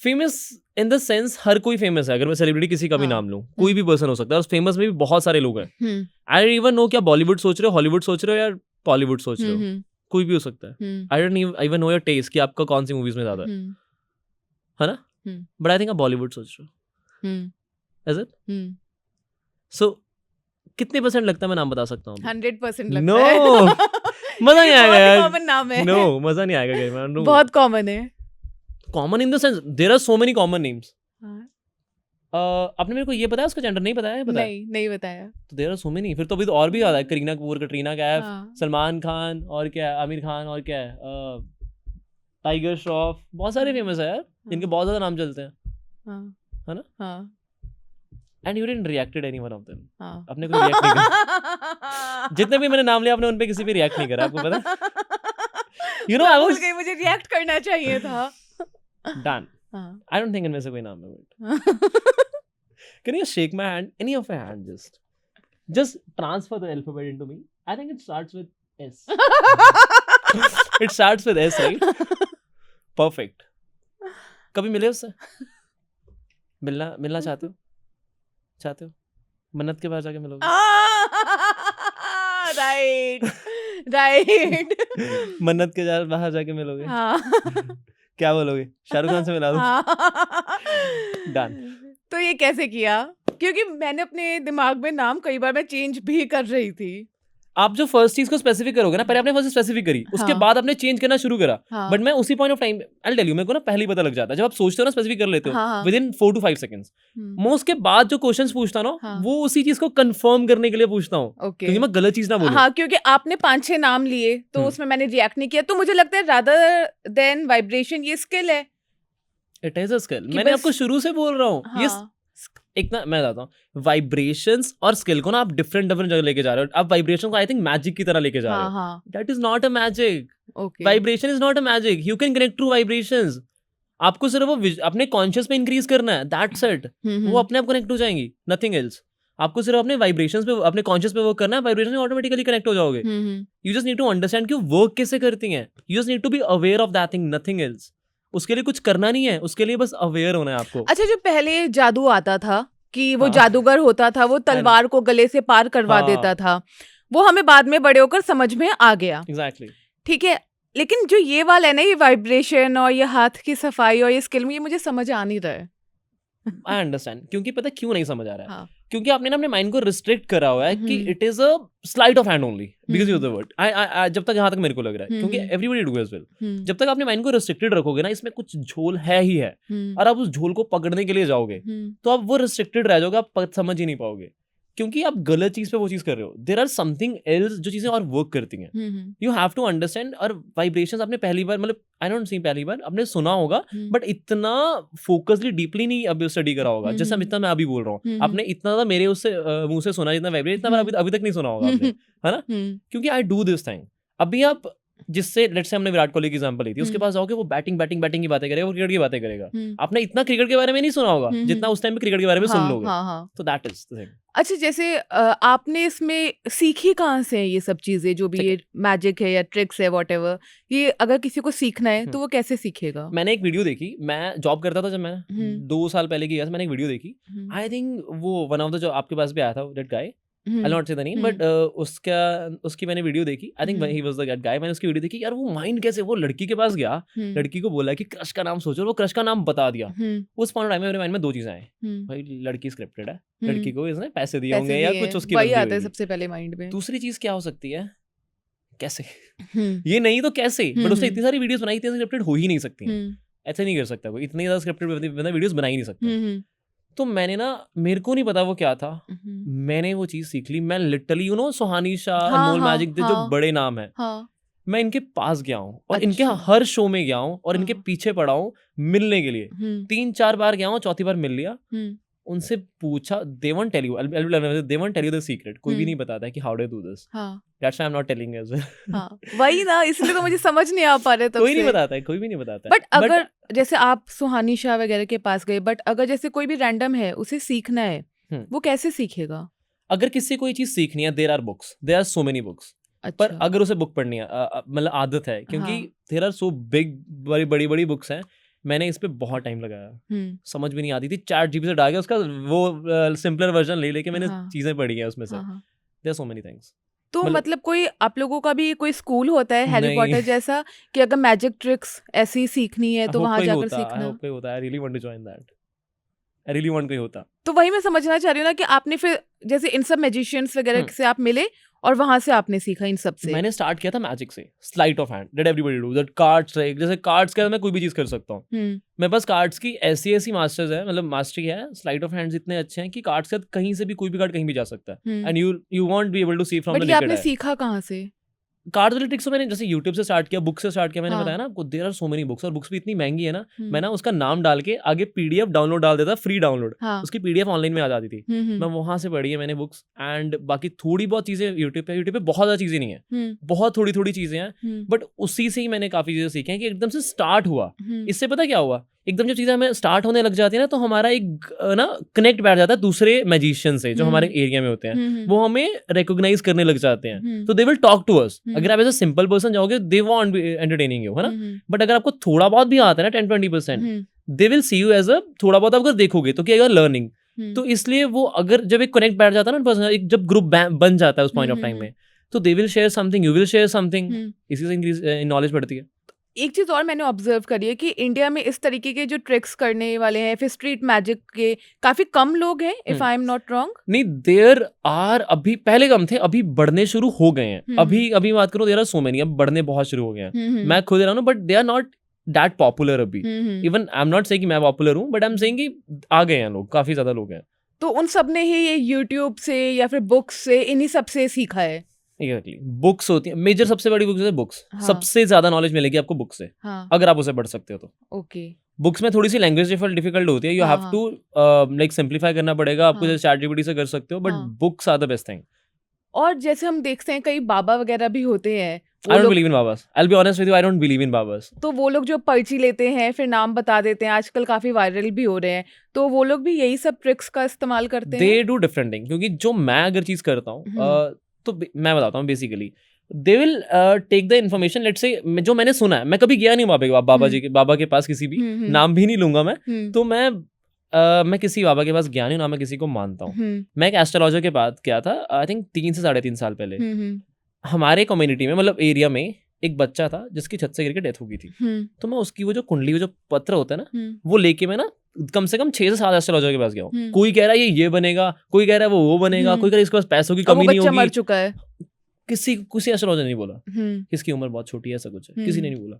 फेमस इन द सेंस हर कोई फेमस है। अगर मैं सेलिब्रिटी किसी का भी हाँ। नाम लूं, कोई भी पर्सन हो सकता है, और फेमस में भी बहुत सारे लोग हैं। हम्म आई इवन नो क्या बॉलीवुड सोच रहे हो, हॉलीवुड सोच रहे हो, या बॉलीवुड सोच रहे हो, हम्म कोई भी हो सकता है। I don't even know your taste कि आपका कौन सी मूवीज में ज्यादा है ना, बट आई थिंक आप बॉलीवुड सोच रहे हो। Is it? सो कितने परसेंट लगता है मैं नाम बता सकता हूँ? 100% नो, लगता है। मजा नहीं आएगा यार। कॉमन नाम है। नो, मजा नहीं आएगा गेम में। बहुत कॉमन है। Common in the sense there are so many common names. हाँ। आपने मेरे को ये बताया उसका जेंडर? नहीं बताया है? बताया नहीं बताया। तो देयर आर सो मेनी। फिर तो अभी तो और भी ज्यादा है। करीना कपूर, कटरीना कैफ, हाँ। सलमान खान, और क्या है, आमिर खान, और क्या है, टाइगर श्रॉफ, बहुत सारे फेमस है यार, जिनके बहुत ज्यादा नाम चलते हैं, हाँ है ना? हाँ and you didn't reacted any one of them. हाँ। आपने कोई रिएक्ट नहीं करा। जितने भी मैंने नाम लिया आपने उन पे किसी पे रिएक्ट नहीं करा, आपको पता है? You know, I was- भूल गई, मुझे रिएक्ट करना चाहिए था। Done. हाँ। I don't think इनमें से कोई नाम है, but can you shake my hand? Any of your hand, just transfer the alphabet into me. I think it starts with S. It starts with S, right? Perfect. कभी मिले उससे? मिलना चाहते हो? मन्नत के पास जाके मिलोगे? राइट। मन्नत के बाहर जाके मिलोगे? हाँ। क्या बोलोगे? शाहरुख खान से मिला दो? Done. तो ये कैसे किया? क्योंकि मैंने अपने दिमाग में नाम कई बार मैं चेंज भी कर रही थी। आप जो फर्स्ट चीज को स्पेसिफिक करोगे ना, पहले आपने फर्स्ट स्पेसिफिक करी, उसके हाँ। बाद आपने चेंज करना शुरू करा। हाँ। बट मैं उसी point of time, I tell you, मेरे को ना पहले ही पता लग जाता है। जब आप सोचते हो ना, स्पेसिफिक कर लेते हो हाँ। विद इन 4 to 5 सेकंड्स, मैं उसके बाद जो क्वेश्चंस पूछता ना, हाँ। वो उसी चीज को कंफर्म करने के लिए पूछता हूँ, ओके। क्योंकि मैं गलत चीज ना बोलूं। हाँ, क्योंकि आपने 5-6 नाम लिए तो उसमें मैंने रिएक्ट नहीं किया, तो मुझे लगता है रादर देन वाइब्रेशन ये स्किल है। It is a skill. कि मैंने बस- आपको शुरू से बोल रहा हूँ, ये हाँ। एक ना, मैं बताता हूँ, वाइब्रेशंस और स्किल को ना आप डिफरेंट जगह लेके जा रहे हो। आप वाइब्रेशन को आई थिंक मैजिक की तरह लेके जा रहे हो। हाँ। That is not a magic. Okay. Vibration is not a magic. You can connect through vibrations. आपको सिर्फ वो अपने कॉन्शियस पे इंक्रीज करना है, दैट्स इट। वो अपने आप कनेक्ट हो जाएंगी, नथिंग एल्स। आपको सिर्फ अपने वाइब्रेशंस पे, अपने कॉन्शियस पे वर्क करना है, वाइब्रेशन ऑटोमेटिकली कनेक्ट हो जाओगे। You just need to understand कि वर्क कैसे करती हैं। You just need to be aware of that thing, nothing else. उसके लिए कुछ करना नहीं है, उसके लिए बस अवेयर होना है आपको। अच्छा, जो पहले जादू आता था कि वो हाँ। जादूगर होता था, वो तलवार को गले से पार करवा हाँ। देता था, वो हमें बाद में बड़े होकर समझ में आ गया। एग्जैक्टली। ठीक है, लेकिन जो ये वाला है ना, ये वाइब्रेशन और ये हाथ की सफाई और ये स्किल में, ये मुझे समझ आ नहीं रहा है। I understand. क्योंकि पता क्यों नहीं समझ आ रहा है? हाँ। क्योंकि आपने ना अपने माइंड को रिस्ट्रिक्ट करा हुआ है कि it is a slide of hand only because use the word. I जब तक यहाँ तक मेरे को लग रहा है, क्योंकि एवरीबॉडी डू एज वेल, जब तक आपने माइंड को रिस्ट्रिक्टेड रखोगे ना, इसमें कुछ झोल है ही है, और आप उस झोल को पकड़ने के लिए जाओगे तो आप वो रिस्ट्रिक्टेड रह जाओगे, आप समझ ही नहीं पाओगे। क्योंकि आप गलत चीज पे वो चीज कर रहे हो. देयर आर समथिंग एल्स जो चीजें और वर्क करती हैं. You have to understand. और वाइब्रेशंस आपने पहली बार मतलब आई डोंट सी पहली बार आपने सुना होगा बट इतना फोकसली डीपली नहीं अभी स्टडी करा होगा जैसे जितना मैं अभी बोल रहा हूँ. आपने इतना था मेरे उससे मुंह से सुना जितना वाइब्रेट इतना अभी तक नहीं सुना होगा आपने, है ना. क्योंकि आई डू दिस थिंग. अभी आप जिससे लेट्स से हमने विराट कोहली की एग्जांपल ली थी, उसके पास जाओगे वो बैटिंग की बातें करेगा, वो क्रिकेट की बातें करेगा. आपने इतना क्रिकेट के बारे में नहीं सुना होगा जितना उस टाइम पे क्रिकेट के बारे में सुन लोगे. तो दैट इज द थिंग. अच्छा, जैसे आपने इसमें सीखी कहाँ से है ये सब चीजें, जो भी ये मैजिक है या ट्रिक्स है व्हाटएवर, ये अगर किसी को सीखना है तो वो कैसे सीखेगा? मैंने एक वीडियो देखी, मैं जॉब करता था जब मैं 2 साल पहले की, मैंने एक वीडियो देखी. आई थिंक वो वन ऑफ द जो आपके पास भी आया था that guy, I'll not say the name, but उसकी मैंने वीडियो देखी. I think he was the guy. मैंने उसकी वीडियो देखी. यार वो माइंड कैसे, वो लड़की के पास गया, लड़की को बोला कि क्रश का नाम सोचो, वो क्रश का नाम बता दिया. उस पॉइंट टाइम में मेरे माइंड में 2 चीजें आई. भाई लड़की स्क्रिप्टेड है, लड़की को इसने पैसे दिए होंगे या कुछ उसकी वही आता है सबसे पहले माइंड में. दूसरी चीज क्या हो सकती है, कैसे ये नहीं तो कैसे, बट उसने इतनी सारी वीडियोस बनाई थी, स्क्रिप्टेड हो ही नहीं सकती. ऐसे नहीं कर सकता कोई, इतनी ज्यादा स्क्रिप्टेड वीडियोस बना ही नहीं सकता. तो मैंने ना, मेरे को नहीं पता वो क्या था, मैंने वो चीज सीख ली. मैं लिटरली सुहानी शाह, अनमोल मैजिक, जो बड़े नाम है, मैं इनके पास गया हूँ और इनके हर शो में गया हूँ और इनके पीछे पड़ा हूँ मिलने के लिए. 3-4 बार गया हूँ, चौथी बार मिल लिया. उनसे पूछा, they won't tell you the secret. कोई भी नहीं बताता है कि how do you do this. That's why I'm not telling you. वही ना, इसलिए तो मुझे समझ नहीं आ पा रहे तब से. कोई नहीं बताता है, कोई भी नहीं बताता है. बट अगर जैसे आप सुहानी शाह वगैरह के पास गए, बट अगर जैसे कोई भी रैंडम है, उसे सीखना है, वो कैसे सीखेगा? अगर किसी कोई चीज सीखनी है, there are books, there are so many books. पर अगर उसे बुक पढ़नी है, मतलब आदत है, क्योंकि there are so big, बड़ी बुक्स हैं. मैंने इस पे बहुत टाइम लगाया, समझ भी नहीं आती थी. ChatGPT से डाल के उसका वो सिंपलर वर्जन ले लेके मैंने चीजें पढ़ी हैं उसमें से. There are so many things. तो मतलब कोई आप लोगों का भी कोई स्कूल होता है हैरी पॉटर जैसा, कि अगर मैजिक ट्रिक्स ऐसी सीखनी है तो वहां जाकर सीखना? कोई होता है. I really want to join that. I really want कोई होता. तो वही मैं समझना चाह रही हूँ ना, कि आपने फिर जैसे इन सब मैजिशियंस वगैरह से आप मिले और वहां से आपने सीखा इन सब से. मैंने स्टार्ट किया था मैजिक से, slight of hand, did everybody do that. Cards, जैसे कार्ड्स का मैं कोई भी चीज कर सकता हूँ. मेरे पास कार्ड्स की ऐसी मास्टर्स है, मतलब मास्टरी है. स्लाइट ऑफ हैंड्स इतने अच्छे हैं कि कार्ड्स के साथ कहीं से भी कोई भी कार्ड कहीं भी जा सकता है. And you won't be able to see from the naked eye. आपने सीखा कहाँ से? कार्ड वाले ट्रिक्स मैंने जैसे YouTube से स्टार्ट किया, बुक से स्टार्ट किया. मैंने बताया ना आपको, there are so many books, और बुक्स भी इतनी महंगी है ना. मैं ना उसका नाम डाल के आगे PDF डाउनलोड डाल देता, फ्री डाउनलोड. उसकी PDF ऑनलाइन में आ जाती थी. मैं वहां से पढ़ी है मैंने बुक्स. एंड बाकी थोड़ी बहुत चीजें यूट्यूब पे बहुत ज्यादा चीजें नहीं है, बहुत थोड़ी चीजें हैं. बट उसी से ही मैंने काफी चीजें सीखी हैं कि एकदम से स्टार्ट हुआ. इससे पता क्या हुआ, एकदम जब चीजें हमें स्टार्ट होने लग जाती है ना, तो हमारा एक ना कनेक्ट बैठ जाता है दूसरे मैजिशियन से जो हमारे एरिया में होते हैं. वो हमें रिकॉग्नाइज करने लग जाते हैं. तो they will talk to us. अगर आप एज अ सिंपल पर्सन जाओगे, they won't be entertaining you, है ना. बट अगर आपको थोड़ा बहुत भी आता है ना, 10-20%, they will see you as a थोड़ा बहुत. अगर देखोगे तो क्या, यू आर लर्निंग. तो इसलिए वो अगर जब एक कनेक्ट बैठ जाता है ना, एक जब ग्रुप बन जाता है उस पॉइंट ऑफ टाइम में, तो they will share something, you will share something. इसी से इंक्रीज नॉलेज बढ़ती है. एक चीज और मैंने ऑब्जर्व करी है कि इंडिया में इस तरीके के जो ट्रिक्स करने वाले हैं, फिर स्ट्रीट मैजिक के काफी कम लोग हैं, if I am not wrong. नहीं, देयर आर, अभी पहले कम थे, अभी बढ़ने शुरू हो गए हैं. अभी बात करूं, देयर आर सो मेनी, अब बढ़ने बहुत शुरू हो गए हैं. मैं खुद रहा हूं, but they are not that popular अभी. Even I am not saying कि मैं पॉपुलर हूं, बट आई एम सेइंग कि आ गए हैं लोग, काफी ज्यादा लोग हैं. तो उन सब ने ही ये यूट्यूब से या फिर बुक्स से, इन्हीं सब से सीखा है. Exactly. बुक्स होती है मेजर, सबसे बड़ी बुक्स है बुक्स. सबसे ज्यादा नॉलेज मिलेगी आपको बुक से, अगर आप उसे पढ़ सकते हो तो. ओके. बुक्स में थोड़ी सी लैंग्वेज डिफिकल्ट होती है, you have to like simplify करना पड़ेगा आपको. जैसे ChatGPT से कर सकते हो, but books are the best thing. और जैसे हम देखते हैं कई बाबा वगैरह भी होते हैं. I don't believe in babas. I'll be honest with you, I don't believe in babas. तो वो लोग जो पर्ची लेते हैं, फिर नाम बता देते हैं, आजकल काफी वायरल भी हो रहे हैं, तो वो लोग भी यही सब ट्रिक्स का इस्तेमाल करते हैं. They do different thing. क्योंकि जो मैं अगर चीज करता हूँ, तो मैं बताता हूँ basically, they will take the information. Let's say जो मैंने सुना है, मैं कभी गया नहीं बाबा के पास, किसी भी नाम भी नहीं लूंगा मैं. तो मैं किसी बाबा के पास गया नहीं, ना मैं किसी को मानता हूँ. मैं एक एस्ट्रोलॉजर के पास गया था, आई थिंक 3 से 3.5 साल पहले. हमारे कम्युनिटी में, मतलब एरिया में, एक बच्चा था जिसकी छत से गिर के डेथ हो गई थी. तो मैं उसकी वो जो कुंडली, वो जो पत्र होता है ना, वो लेके मैं ना कम से कम 6 से 7 एस्ट्रोलॉजर के पास गया हूँ. कोई कह रहा है ये बनेगा, कोई कह रहा है वो बनेगा, कोई कह रहा है इसके पास पैसों की कमी नहीं होगी. मर चुका है. किसी एस्ट्रोलॉजर नहीं बोला, किसकी उम्र बहुत छोटी है, ऐसा कुछ है, किसी ने नहीं बोला.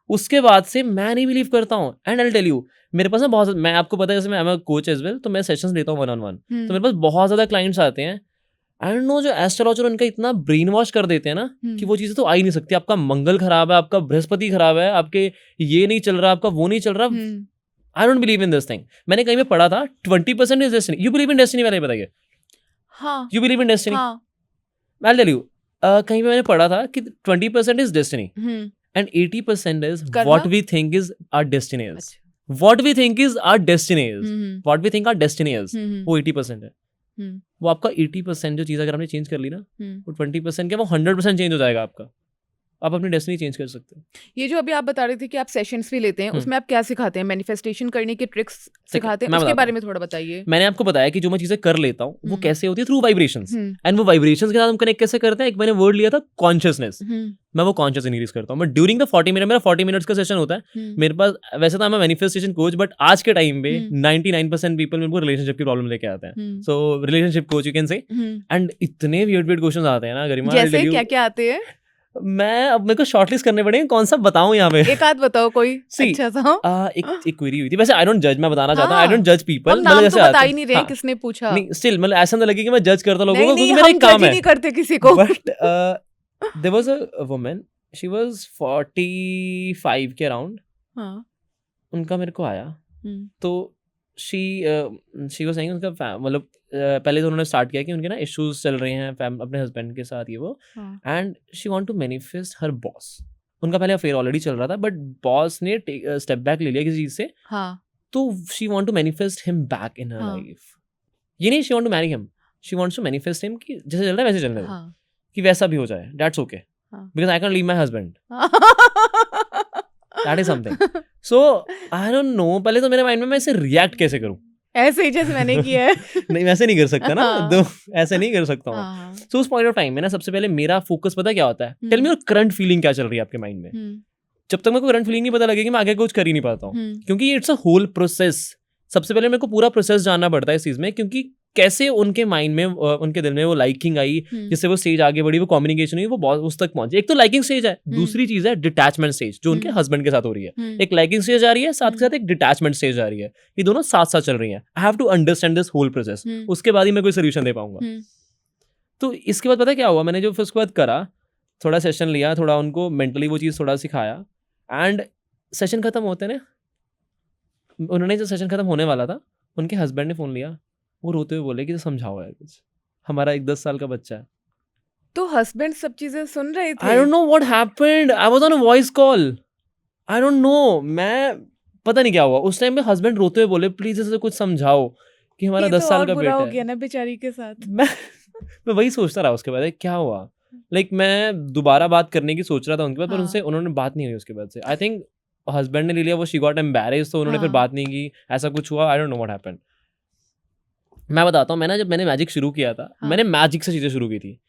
उसके बाद से मैं नहीं बिलीव करता हूँ. And I will tell you, मेरे पास ना बहुत, मैं आपको पता है जैसे मैं am a coach as well, तो मैं सेशंस लेता हूँ 1-on-1. तो मेरे पास बहुत ज़्यादा क्लाइंट्स आते हैं. आई डोंट नो, जो एस्ट्रोलॉजर उनका इतना ब्रेन वॉश कर देते हैं ना कि वो चीज़ें तो आ ही नहीं सकती. आपका मंगल खराब है, आपका बृहस्पति खराब है, आपके ये नहीं चल रहा, आपका वो नहीं चल रहा. I don't believe in this thing. मैंने कहीं पे पढ़ा था 20% is destiny. You believe in destiny? वाले बताइए. हाँ. You believe in destiny? हाँ. I'll tell you, कहीं पे मैंने पढ़ा था कि 20% is destiny and 80% is what we think is our destiny is. What we think is our destiny is. What we think our destiny is. वो 80% है. वो आपका 80% जो चीज़ अगर आपने चेंज कर ली ना, वो 20% क्या, वो 100% चेंज हो जाएगा आपका. आप अपनी डेस्टिनी चेंज कर सकते हैं. ये जो अभी आप बता रहे थे कि आप सेशंस भी लेते हैं, उसमें आप क्या सिखाते हैं? मैनिफेस्टेशन करने की ट्रिक्स सिखाते हैं? मैं उसके बताता बारे में थोड़ा बताइए. मैंने आपको बताया कि जो मैं चीज़ें कर लेता हूँ वो कैसे होती है, थ्रू वाइब्रेशंस. एंड वो वाइब्रेशंस के साथ हम कनेक्ट कैसे करते हैं? एक मैंने वर्ड लिया था कॉन्शियसनेस. मैं वो कॉन्शियस इंक्रीज करता हूँ. मैं ड्यूरिंग द 40 मिनट, मेरा 40 मिनट्स का सेशन होता है मेरे पास. वैसे तो मैं मैनिफेस्टेशन कोच, बट आज के टाइम पे 99% पीपल मेरे को रिलेशनशिप की प्रॉब्लम लेके आते हैं. So relationship coach you can say. And इतने वियर्ड क्वेश्चंस आते हैं ना गरिमा. जैसे क्या क्या आते हैं? मैं अब मेरे को शॉर्टलिस्ट करने पड़ेंगे, कौन सा बताऊं यहाँ पे. एक आध बताओ कोई अच्छा सा. एक क्वेरी हुई थी. वैसे आई डोंट जज, मैं बताना चाहता हूँ, आई डोंट जज पीपल. मतलब जैसे बता ही नहीं रहे किसने पूछा. नहीं, स्टिल मतलब ऐसा ना लगे कि मैं जज करता लोगों को, क्योंकि मेरा एक काम है. नहीं करते किसी को. But there was a woman, she was 45 के अराउंड. उनका मेरे को आया तो शी वाज सेइंग उनका मतलब पहले तो उन्होंने स्टार्ट किया कि उनके ना इश्यूज चल रहे हैं अपने हस्बैंड के साथ, ये वो. And she want to manifest her boss. उनका पहले अफेयर ऑलरेडी चल रहा था, बट बॉस ने स्टेप बैक ले लिया किसी चीज से. तो she want to manifest him back in her life. ये नहीं she want to marry him, she wants to manifest him कि जैसे चल रहा है वैसे चलने दो, कि वैसा भी हो जाए. That's okay, because I can leave my husband. That is something. So I don't no, पहले तो मेरे माइंड में मैं इसे रिएक्ट कैसे करूं. ऐसे ही जैसे मैंने किया है. नहीं, वैसे नहीं कर सकता ना. तो ऐसे नहीं कर सकता हूँ. सो उस पॉइंट ऑफ टाइम में ना सबसे पहले मेरा फोकस पता क्या होता है? Tell me your current feeling क्या चल रही है आपके माइंड में. जब तक मेरे को करंट फीलिंग नहीं पता लगेगी मैं आगे कुछ कर ही नहीं पाता हूँ, क्योंकि इट्स अ होल प्रोसेस. सबसे पहले मेरे को पूरा प्रोसेस जानना पड़ता है इस चीज में, क्योंकि कैसे उनके माइंड में, उनके दिल में वो लाइकिंग आई, जिससे वो स्टेज आगे बढ़ी, वो कम्युनिकेशन हुई, वो बहुत उस तक पहुंची. एक तो लाइकिंग स्टेज है, दूसरी चीज है डिटैचमेंट स्टेज, जो उनके हस्बैंड के साथ हो रही है. एक लाइकिंग स्टेज आ रही है, साथ के साथ एक डिटैचमेंट स्टेज आ रही है. ये दोनों साथ साथ चल रही हैं. I have to understand this whole process, उसके बाद ही मैं कोई सोल्यूशन दे पाऊंगा. तो इसके बाद पता क्या हुआ, मैंने जो फिर उसके बाद करा, थोड़ा सेशन लिया, थोड़ा उनको मेंटली वो चीज़ थोड़ा सिखाया. एंड सेशन खत्म होते ना, उन्होंने जो सेशन खत्म होने वाला था, उनके हस्बैंड ने फ़ोन लिया. वो रोते हुए बोले कि समझाओ यार कुछ, हमारा एक 10 साल का बच्चा है. तो हस्बैंड सब चीजें सुन रहे थे. आई don't know what happened. I was on a voice call. I don't no, मैं पता नहीं क्या हुआ उस टाइम पे. हस्बैंड रोते हुए बोले प्लीज इसे कुछ समझाओ कि हमारा 10 साल का बेटा हो गया ना बेचारी के साथ. मैं वही सोचता रहा उसके बाद क्या हुआ. मैं दोबारा बात करने की सोच रहा था उनके बाद, पर उन्होंने बात नहीं हुई उसके बाद से. आई थिंक हस्बैंड ने ले लिया, वो शी गॉट एम्बैरेस्ड, तो उन्होंने फिर बात नहीं की. ऐसा कुछ हुआ, आई डोंट नो व्हाट हैपेंड. मैं बताता हूँ, जब मैंने मैजिक शुरू किया था, मैंने मैजिक से चीजें शुरू की थी.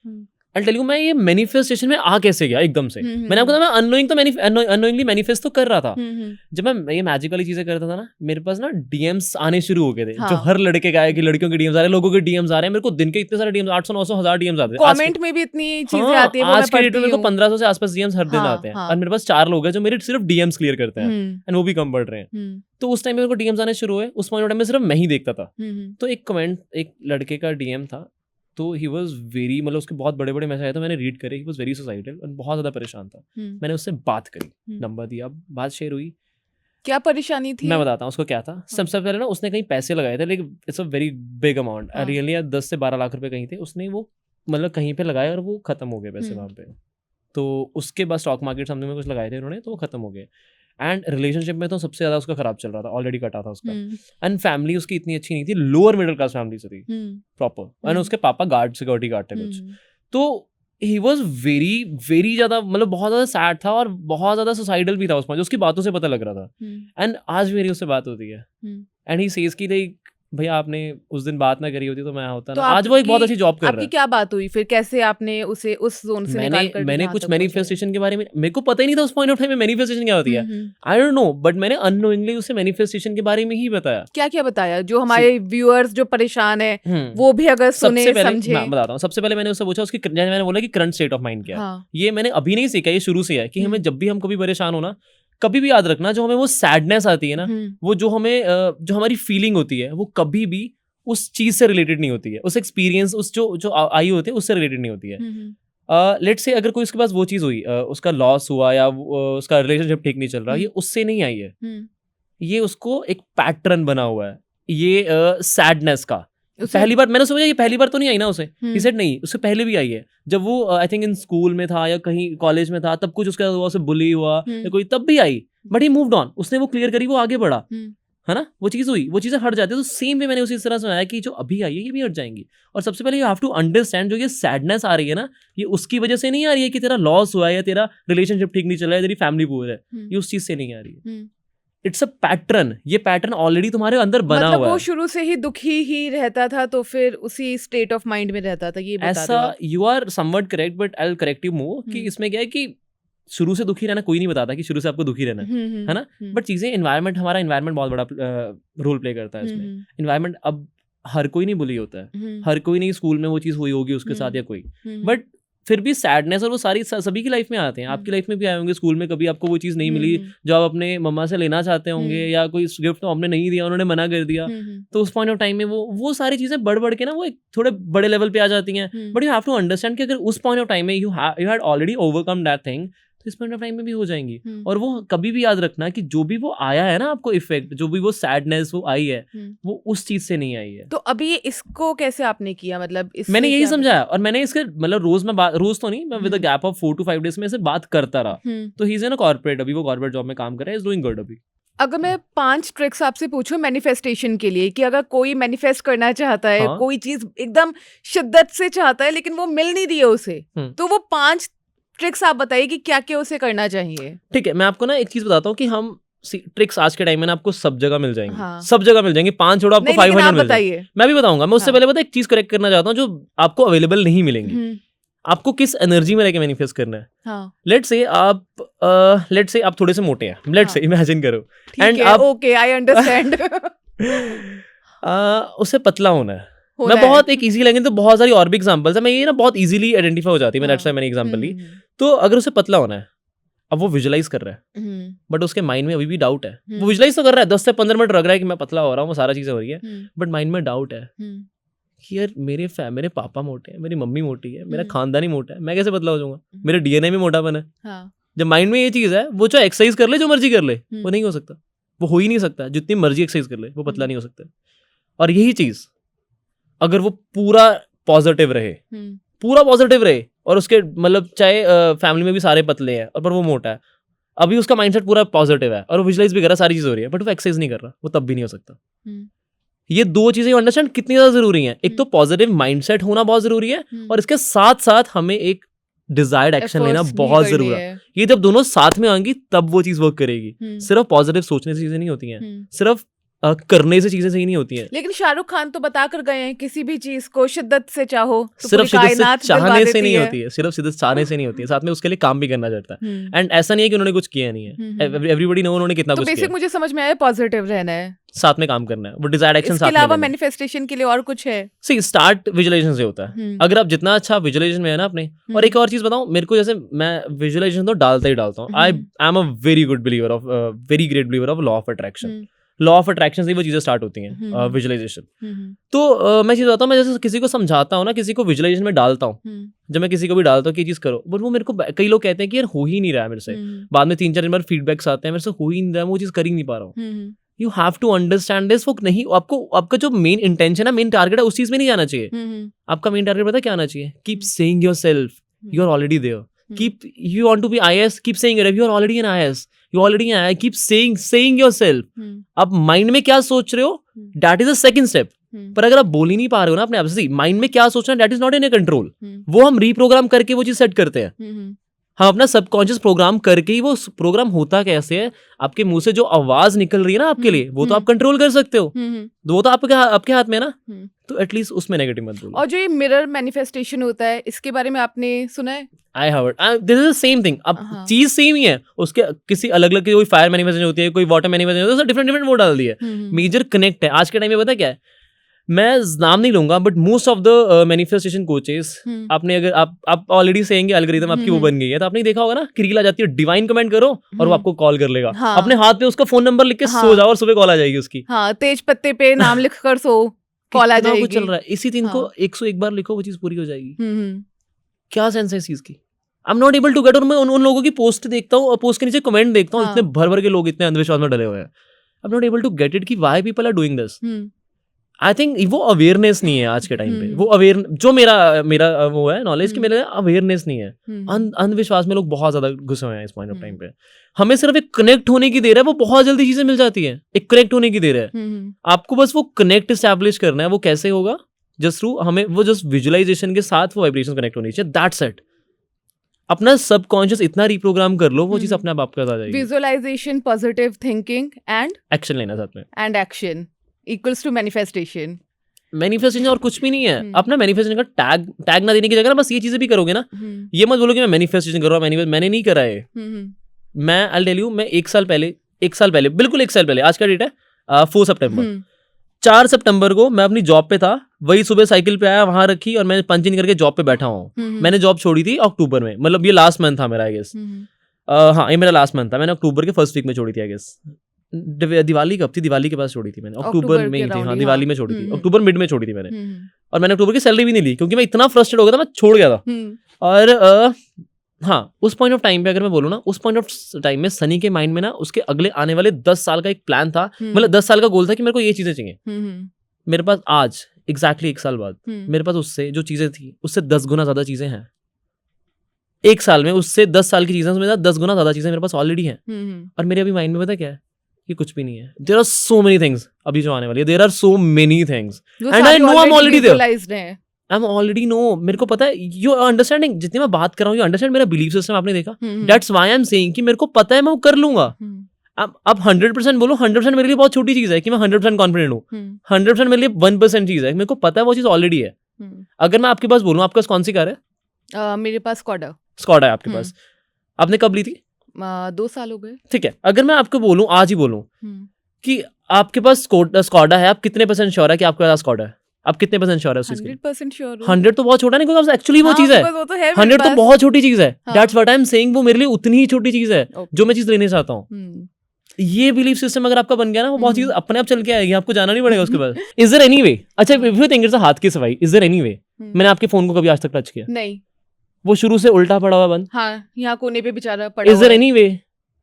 I'll tell you, मैं ये मैनिफेस्टेशन में आ कैसे गया एकदम से. मैंने आपको बताया, मैं अननोइंगली मैनिफेस्ट तो कर रहा था. जब मैं ये मैजिक वाली चीजें करता था ना, मेरे पास ना डीएम्स आने शुरू हो गए थे. जो हर लड़के का है कि लड़कियों के डीएम्स आ रहे हैं, लोगों के डीएम्स आ रहे हैं. मेरे को दिन के इतने सारे डीएम्स, 800 900 1000 डीएम्स आते हैं. कमेंट में भी इतनी चीजें आती है. आज के डेट में मेरे को 1500 से आसपास डीएम्स हर दिन आते हैं. और मेरे पास 4 लोग हैं जो मेरे सिर्फ डीएम्स क्लियर करते हैं, एंड वो भी कम पड़ रहे हैं. तो उस टाइम में मेरे को डीएम्स आने शुरू हुए. उस पॉइंट में सिर्फ मैं ही देखता था. तो एक कमेंट, एक लड़के का डीएम था, तो ही वॉज वेरी, मतलब उसके बहुत बड़े बड़े मैसेज आए थे, मैंने रीड करे. ही वॉज वेरी सुसाइडल और बहुत ज़्यादा परेशान था. मैंने उससे बात करी, नंबर दिया, बात शेयर हुई. क्या परेशानी थी? मैं बताता हूँ उसको क्या था. सबसे पहले ना उसने कहीं पैसे लगाए थे, लेकिन it's a very big amount, really 10 से 12 लाख रुपए कहीं थे. उसने वो मतलब कहीं पे लगाए और वो खत्म हो गए पैसे वहाँ पे. तो उसके बाद स्टॉक मार्केट समथिंग में कुछ लगाए थे उन्होंने, तो वो खत्म हो गए. एंड रिलेशनशिप में तो सबसे ज़्यादा उसका खराब चल रहा था, ऑलरेडी कटा था उसका. एंड फैमिली उसकी इतनी अच्छी नहीं थी, लोअर मिडिल क्लास फैमिली से थी प्रॉपर. एंड उसके पापा गार्ड, सिक्योरिटी गार्ड थे कुछ. तो ही वॉज वेरी वेरी ज़्यादा, मतलब बहुत ज़्यादा सैड था और बहुत ज़्यादा सुसाइडल भी था उस पर, जो उसकी बातों से पता लग रहा था. एंड आज भी मेरी उससे बात होती है. एंड ही सेज की लाइक भैया आपने उस दिन बात ना करी होती तो मैं होता ना. आज वो एक बहुत अच्छी जॉब कर रहा है. आपकी क्या बात हुई फिर, कैसे आपने उसे उस जोन से निकाल कर? मैंने कुछ मैनिफेस्टेशन के बारे में, मेरे को पता ही नहीं था उस पॉइंट ऑफ टाइम में मैनिफेस्टेशन क्या होती है. आई डोंट नो, बट मैंने अननोइंगली उसे मैनिफेस्टेशन के बारे में ही बताया. क्या क्या बताया जो हमारे व्यूअर्स जो परेशान है वो भी अगर सुने समझे? मैं बताता हूँ. सबसे पहले मैंने उससे पूछा उसकी, मैंने बोला कि करंट स्टेट ऑफ माइंड क्या है. ये मैंने अभी नहीं सीखा, ये शुरू से है कि हमें जब भी हम कभी परेशान हो ना, कभी भी याद रखना, जो हमें वो सैडनेस आती है ना, वो जो हमें जो हमारी फीलिंग होती है, वो कभी भी उस चीज से रिलेटेड नहीं होती है, उस एक्सपीरियंस, उस जो आई होती है उससे रिलेटेड नहीं होती है। लेट्स से अगर कोई उसके पास वो चीज हुई, उसका लॉस हुआ या उसका रिलेशनशिप ठीक नहीं चल रहा, ये उससे नहीं आई है, ये उसको एक पैटर्न बना हुआ है, ये सैडनेस का। पहली बार मैंने सोचा ये पहली बार तो नहीं आई ना उसे, he said नहीं, उससे पहले भी आई है। जब वो आई थिंक इन स्कूल में था या कहीं कॉलेज में था, तब कुछ उसका उसे बुली हुआ या कोई, तब भी आई, बट ही मूव्ड ऑन, उसने वो क्लियर करी, वो आगे बढ़ा, है ना, वो चीज़ हुई, वो चीज़ें हट जाती है। तो सेम वे मैंने उसी तरह सुनाया कि जो अभी आई है ये भी हट जाएंगी। और सबसे पहले यू हैव टू अंडरस्टैंड, जो ये सैडनेस आ रही है ना, ये उसकी वजह से नहीं आ रही है कि तेरा लॉस हुआ है या तेरा रिलेशनशिप ठीक नहीं चल रहा है, तेरी फैमिली पुअर है, ये उस चीज़ से नहीं आ रही है। इट्स अ पैटर्न, ये पैटर्न ऑलरेडी तुम्हारे अंदर बना मतलब हुआ है। वो शुरू से ही दुखी ही रहता था, तो फिर उसी स्टेट ऑफ माइंड में रहता था, ये बता रहे हो ऐसा आप? You are somewhat correct, but I will correct you more कि इसमें क्या है कि शुरू से दुखी रहना कोई नहीं बताता कि शुरू से आपको दुखी रहना है ना, बट चीजें एनवायरनमेंट, हमारा एनवायरनमेंट बहुत बड़ा रोल प्ले करता है इसमें। एनवायरनमेंट, अब हर कोई नहीं बुली होता है, हर कोई नहीं स्कूल में वो चीज हुई होगी उसके साथ या कोई, बट फिर भी सैडनेस और वो सारी सभी की लाइफ में आते हैं। आपकी लाइफ में भी आए होंगे, स्कूल में कभी आपको वो चीज़ नहीं मिली जो आप अपने मम्मा से लेना चाहते होंगे, या कोई गिफ्ट तो आपने नहीं दिया, उन्होंने मना कर दिया, तो उस पॉइंट ऑफ टाइम में वो सारी चीज़ें बढ़ बढ़ के ना वो एक थोड़े बड़े लेवल पे आ जाती हैं। But you have to understand कि अगर उस पॉइंट ऑफ टाइम में you had already overcome that thing, तो इस पॉइंट ऑफ टाइम में भी हो जाएंगी। और वो कभी भी याद रखना कि जो भी वो आया है ना आपको इफेक्ट, जो भी वो सैडनेस वो आई है, वो उस चीज से नहीं आई है। तो अभी इसको कैसे आपने किया, मतलब मैंने यही समझाया, और मैंने इसके मतलब रोज तो नहीं, मैं with a gap of 4 to 5 days में से बात करता रहा। तो he is in a corporate, अभी वो कॉर्पोरेट जॉब में काम कर रहा है, इज डूइंग गुड अभी। अगर मैं 5 ट्रिक्स आपसे पूछूं मैनिफेस्टेशन के लिए, कि अगर कोई मैनिफेस्ट करना चाहता है, हाँ। कोई चीज एकदम शिद्दत से चाहता है लेकिन वो मिल नहीं रही है उसे, तो वो 5 ट्रिक्स आप बताइए कि क्या क्या उसे करना चाहिए। ठीक है, मैं आपको ना एक चीज बताता हूँ कि हम ट्रिक्स आज के टाइम में ना आपको सब जगह मिल जाएंगी। हाँ। सब जगह मिल जाएंगी, 5 छोड़ो आपको 500 मिल जाएंगे। मैं भी बताऊंगा, मैं उससे पहले पता एक चीज करेक्ट करना चाहता हूँ जो आपको अवेलेबल नहीं मिलेंगी। आपको किस एनर्जी में रहकर मैनिफेस्ट करना है। हाँ। लेट्स से आप थोड़े से मोटे हैं, लेट्स से इमेजिन करो, एंड आप ओके आई अंडरस्टैंड उसे पतला होना है। मैं बहुत एक इजी लैंग्वेज, तो बहुत सारी और भी एग्जांपल्स है, मैं ये ना बहुत इजीली आइडेंटिफाई हो जाती है, मैंने मैंने एग्जांपल ली। तो अगर उसे पतला होना है, अब वो विजुलाइज कर रहा है, बट उसके माइंड में अभी भी डाउट है। वो विजुलाइज तो कर रहा है, 10 से 15 मिनट लग रहा है कि मैं पतला हो रहा हूँ, वो सारा चीजें हो रही है, बट माइंड में डाउट है कि यार मेरे पापा मोटे हैं, मेरी मम्मी मोटी है, मेरा खानदानी मोटा है, मैं कैसे पतला हो जाऊंगा, मेरे डीएनए में मोटापन है। जब माइंड में ये चीज है, वो चाहे एक्सरसाइज कर ले, जो मर्जी कर ले, वो नहीं हो सकता, वो हो ही नहीं सकता। जितनी मर्जी एक्सरसाइज कर ले, वो पतला नहीं हो सकता। और यही चीज अगर वो पूरा पॉजिटिव रहे और उसके मतलब चाहे फैमिली में भी सारे पतले हैं और पर वो मोटा है, अभी उसका माइंडसेट पूरा पॉजिटिव है और वो विजुलाइज भी कर रहा है, सारी चीज हो रही है, बट वो एक्सरसाइज नहीं कर रहा, वो तब भी नहीं हो सकता। ये दो चीजें अंडरस्टैंड कितनी ज्यादा जरूरी हैं। एक तो पॉजिटिव माइंडसेट होना बहुत जरूरी है, और इसके साथ साथ हमें एक डिजायर्ड एक्शन लेना बहुत जरूरी है। ये जब दोनों साथ में आएंगी तब वो चीज वर्क करेगी। सिर्फ पॉजिटिव सोचने से चीजें नहीं होती हैं, सिर्फ करने से चीजें सही नहीं होती हैं। लेकिन शाहरुख खान तो बता कर गए हैं, किसी भी चीज को शिद्दत से चाहो तो सिर्फ शिद्दत से चाहने से नहीं है। होती है, सिर्फ शिद्दत चाहने से नहीं होती है, साथ में उसके लिए काम भी करना पड़ता है। एंड ऐसा नहीं है कि उन्होंने कुछ किया नहीं है, एवरीबॉडी नो उन्होंने कितना कुछ किया। तो बेसिक मुझे समझ में आया पॉजिटिव रहना है, साथ में काम करना है, वो डिजायर्ड एक्शन साथ में। इसके अलावा मैनिफेस्टेशन के लिए और कुछ है? सी स्टार्ट विजुअलाइजेशन से होता है। अगर आप जितना अच्छा विजुअलाइजेशन में है ना अपने, और एक और चीज बताऊं, मेरे को जैसे मैं विजुअलाइजेशन तो डालता ही डालता हूँ। I am a very good believer of very great believer of law of attraction. Law of attraction से वो चीजें स्टार्ट होती हैं, विजुअलाइजेशन। तो मैं चीज बताता हूँ, मैं जैसे किसी को समझाता हूँ ना, किसी को विजुअलाइजेशन में डालता हूँ, जब मैं किसी को भी डालता हूँ कि चीज करो, बट वो मेरे को कई लोग कहते हैं कि यार हो ही नहीं रहा है मेरे से। बाद में 3-4 दिन बाद फीडबैक्स आते हैं, मेरे से हो ही नहीं रहा है, वो चीज कर ही नहीं पा रहा हूँ। You have to understand this. वो नहीं, आपको आपका जो मेन इंटेंशन है, मेन टारगेट है, उस चीज में नहीं जाना चाहिए। आपका मेन टारगेट पता क्या आना चाहिए? Keep saying yourself you are already there. Keep you want to be IAS, keep saying it. If you are already an IAS, you already an IAS, keep saying yourself. अब mind में क्या सोच रहे हो, that is the second step. पर अगर आप बोल ही नहीं पा रहे हो ना अपने आप से, माइंड में क्या सोचना, that is not in your control. वो हम रीप्रोग्राम करके वो चीज सेट करते हैं। हम अपना सबकॉन्शियस प्रोग्राम करके ही, वो प्रोग्राम होता कैसे है, आपके मुंह से जो आवाज निकल रही है ना आपके लिए, वो तो आप कंट्रोल कर सकते हो, वो तो आपके हाथ में है ना। तो एटलीस्ट उसमें नेगेटिव मत बोलो। और जो ये मिरर मैनिफेस्टेशन होता है, इसके बारे में आपने सुना है? I heard, this is the same thing. अब चीज सेम ही है, उसके किसी अलग अलग, कोई फायर मैनिफेस्टेशन होती है, कोई वाटर मैनिफेस्टेशन होती है, डिफरेंट वो डाल दी है। मेजर कनेक्ट है आज के टाइम में, पता क्या है, मैं नाम नहीं लूंगा but most of the manifestation coaches आपने अगर आप ऑलरेडी सेंगे एल्गोरिथम आपकी वो बन गई है तो आपने देखा होगा ना कि रील आ जाती है डिवाइन कमेंट करो और वो आपको कॉल कर लेगा। हाँ। अपने हाथ पे उसका फोन नंबर लिख के सो जाओ और सुबह कॉल आ जाएगी उसकी। हाँ, तेज पत्ते पे नाम लिख कर सो कॉल आ कितना जाएगी। कुछ चल रहा है इसी दिन को हाँ। 101 बार लिखो वो चीज पूरी हो जाएगी। हम्म। क्या सेंस है इस चीज की? I am not able to get. और मैं उन लोगों की पोस्ट देखता हूँ और पोस्ट के नीचे कमेंट देखता हूँ हाँ। इतने भर भर के लोग इतने अंधविश्वास में डले हुए हैं। I am not able to get it कि why people are doing this. I think वो अवेयरनेस नहीं है आज के टाइम पे। वो अवेयर जो मेरा वो है नॉलेज कि मेरे अवेयरनेस नहीं है। अंधविश्वास में लोग बहुत ज्यादा घुसे हुए हैं इस पॉइंट ऑफ टाइम पे। हमें सिर्फ एक कनेक्ट होने की देर है, वो बहुत जल्दी चीजें मिल जाती है। एक कनेक्ट होने की देर है, आपको बस वो कनेक्ट एस्टैब्लिश करना है। वो कैसे होगा? जस्ट थ्रू हमें वो जस्ट विजुअलाइजेशन के साथ वो वाइब्रेशन कनेक्ट होनी चाहिए। That's it. अपना सबकॉन्शियस इतना रिप्रोग्राम कर लो वो चीज अपने आप आपके साथ आ जाएगी। Visualisation, positive thinking and action लेना साथ में। And action equals to manifestation. Manifestation और कुछ भी नहीं है। अपना मैनिफेस्टेशन का टैग ना देने की जगह ना बस ये चीजें भी करोगे ना। ये मत बोलो कि मैं मैनिफेस्टेशन कर रहा हूँ, मैंने नहीं करा है। मैं आई टेल यू, मैं एक साल पहले बिल्कुल एक साल पहले, आज का डेट है 4 सितंबर, 4 सितंबर को मैं अपनी जॉब पे था। वही सुबह साइकिल पे आया, वहां रखी और मैं पंच इन करके जॉब पे बैठा हूँ। मैंने जॉब छोड़ी थी अक्टूबर में, मतलब ये लास्ट मंथ था मेरा आई गेस। हाँ ये मेरा लास्ट मंथ था। मैंने अक्टूबर के फर्स्ट वीक में छोड़ी थी आई गेस। दिवाली कब थी? दिवाली के पास छोड़ी थी मैंने। अक्टूबर में ही थी। हाँ दिवाली में छोड़ी थी, अक्टूबर मिड में छोड़ी थी मैंने। और मैंने अक्टूबर की सैलरी भी नहीं ली क्योंकि मैं इतना फ्रस्ट्रेट हो गया था, मैं छोड़ गया था। और हाँ उस पॉइंट ऑफ टाइम पे अगर मैं बोलूँ ना, उस पॉइंट ऑफ टाइम में सनी के माइंड में ना उसके अगले आने वाले 10 साल का एक प्लान था। मतलब 10 साल का गोल था कि मेरे को ये चीजें चाहिए। मेरे पास आज एग्जैक्टली 1 साल बाद मेरे पास उससे जो चीजें थी उससे 10 गुना ज्यादा चीजें हैं। 1 साल में उससे 10 साल की चीजें 10 गुना ज्यादा चीजें मेरे पास ऑलरेडी हैं। और मेरे अभी माइंड में पता क्या है? ये कुछ भी नहीं है। There are so many things अभी जो आने वाली है। There are so many things and I know I am already there. I am already no. मेरे को पता है। यू अंडरस्टैंडिंग जितनी मैं बात कर रहा हूँ, यू अंडरस्टैंड मेरा बिलीफ सिस्टम आपने देखा। That's why I am saying कि मेरे को पता है मैं वो कर लूंगा। अब 100% बोलो, 100% मेरे लिए बहुत छोटी चीज है कि मैं 100% कॉन्फिडेंट हूँ। 100% मेरे लिए 1% चीज है। मेरे को पता है वो चीज ऑलरेडी है। अगर मैं आपके पास बोलूँ, आपके पास कौन सी कार है? मेरे पास स्कॉडा है आपके पास। आपने कब ली थी? 2 साल हो गए। ठीक है, अगर मैं आपको बोलूँ, आज ही बोलूँ कि आपके पास स्कॉडा है, आप कितने % श्योर है कि आपके पास स्कॉडा है? आप कितने % श्योर है उस चीज के? 100% श्योर हूं। 100 तो बहुत छोटा नहीं, क्योंकि एक्चुअली वो चीज है। 100 तो बहुत छोटी चीज है। That's what I am saying, वो मेरे लिए उतनी ही छोटी चीज है जो मैं चीज लेने चाहता हूँ। ये बिलीफ सिस्टम अगर आपका बन गया ना, वो बहुत चीज अपने आप चल के आएगी, आपको जाना नहीं पड़ेगा उसके बाद। Is there any way? अच्छा इफ यू थिंक इट्स हाथ की सफाई, इज देयर एनी वे? मैंने आपके फोन को कभी आज तक टच किया नहीं। वो शुरू से उल्टा पड़ा हुआ बंद। हाँ, यहाँ कोने पे बेचारा पड़ा। Is there any way?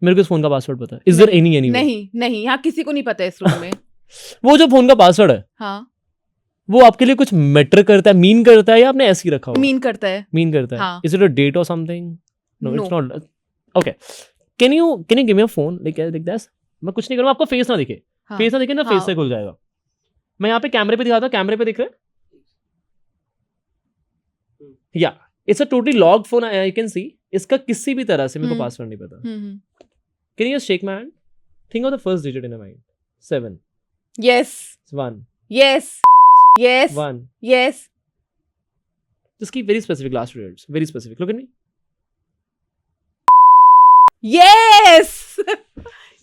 मेरे को इस फोन का पासवर्ड पता है। Is there any way? नहीं, यहाँ किसी को नहीं पता है इस रूम में। वो जो फोन का पासवर्ड है, हाँ, वो आपके लिए कुछ मैटर करता है, मीन करता है, या आपने ऐसे ही रखा हुआ? मीन करता है। हाँ. Is it a date or something? No, it's not. Okay. Can you give me a phone like this? मैं कुछ नहीं करूँगा, आपको फेस ना दिखे। फेस ना दिखे ना, फेस से खुल जाएगा। मैं यहाँ पे कैमरे पे दिखाता हूँ, कैमरे पे दिख रहा है? या it's a totally locked phone, I can see. इसका किसी भी तरह से मेरे को पासवर्ड नहीं पता। Can you just shake my hand? Think of the first digit in your mind. 7. Yes. 1. Yes. 1. Yes. Just keep very specific last words. Very specific. Look at me. Yes.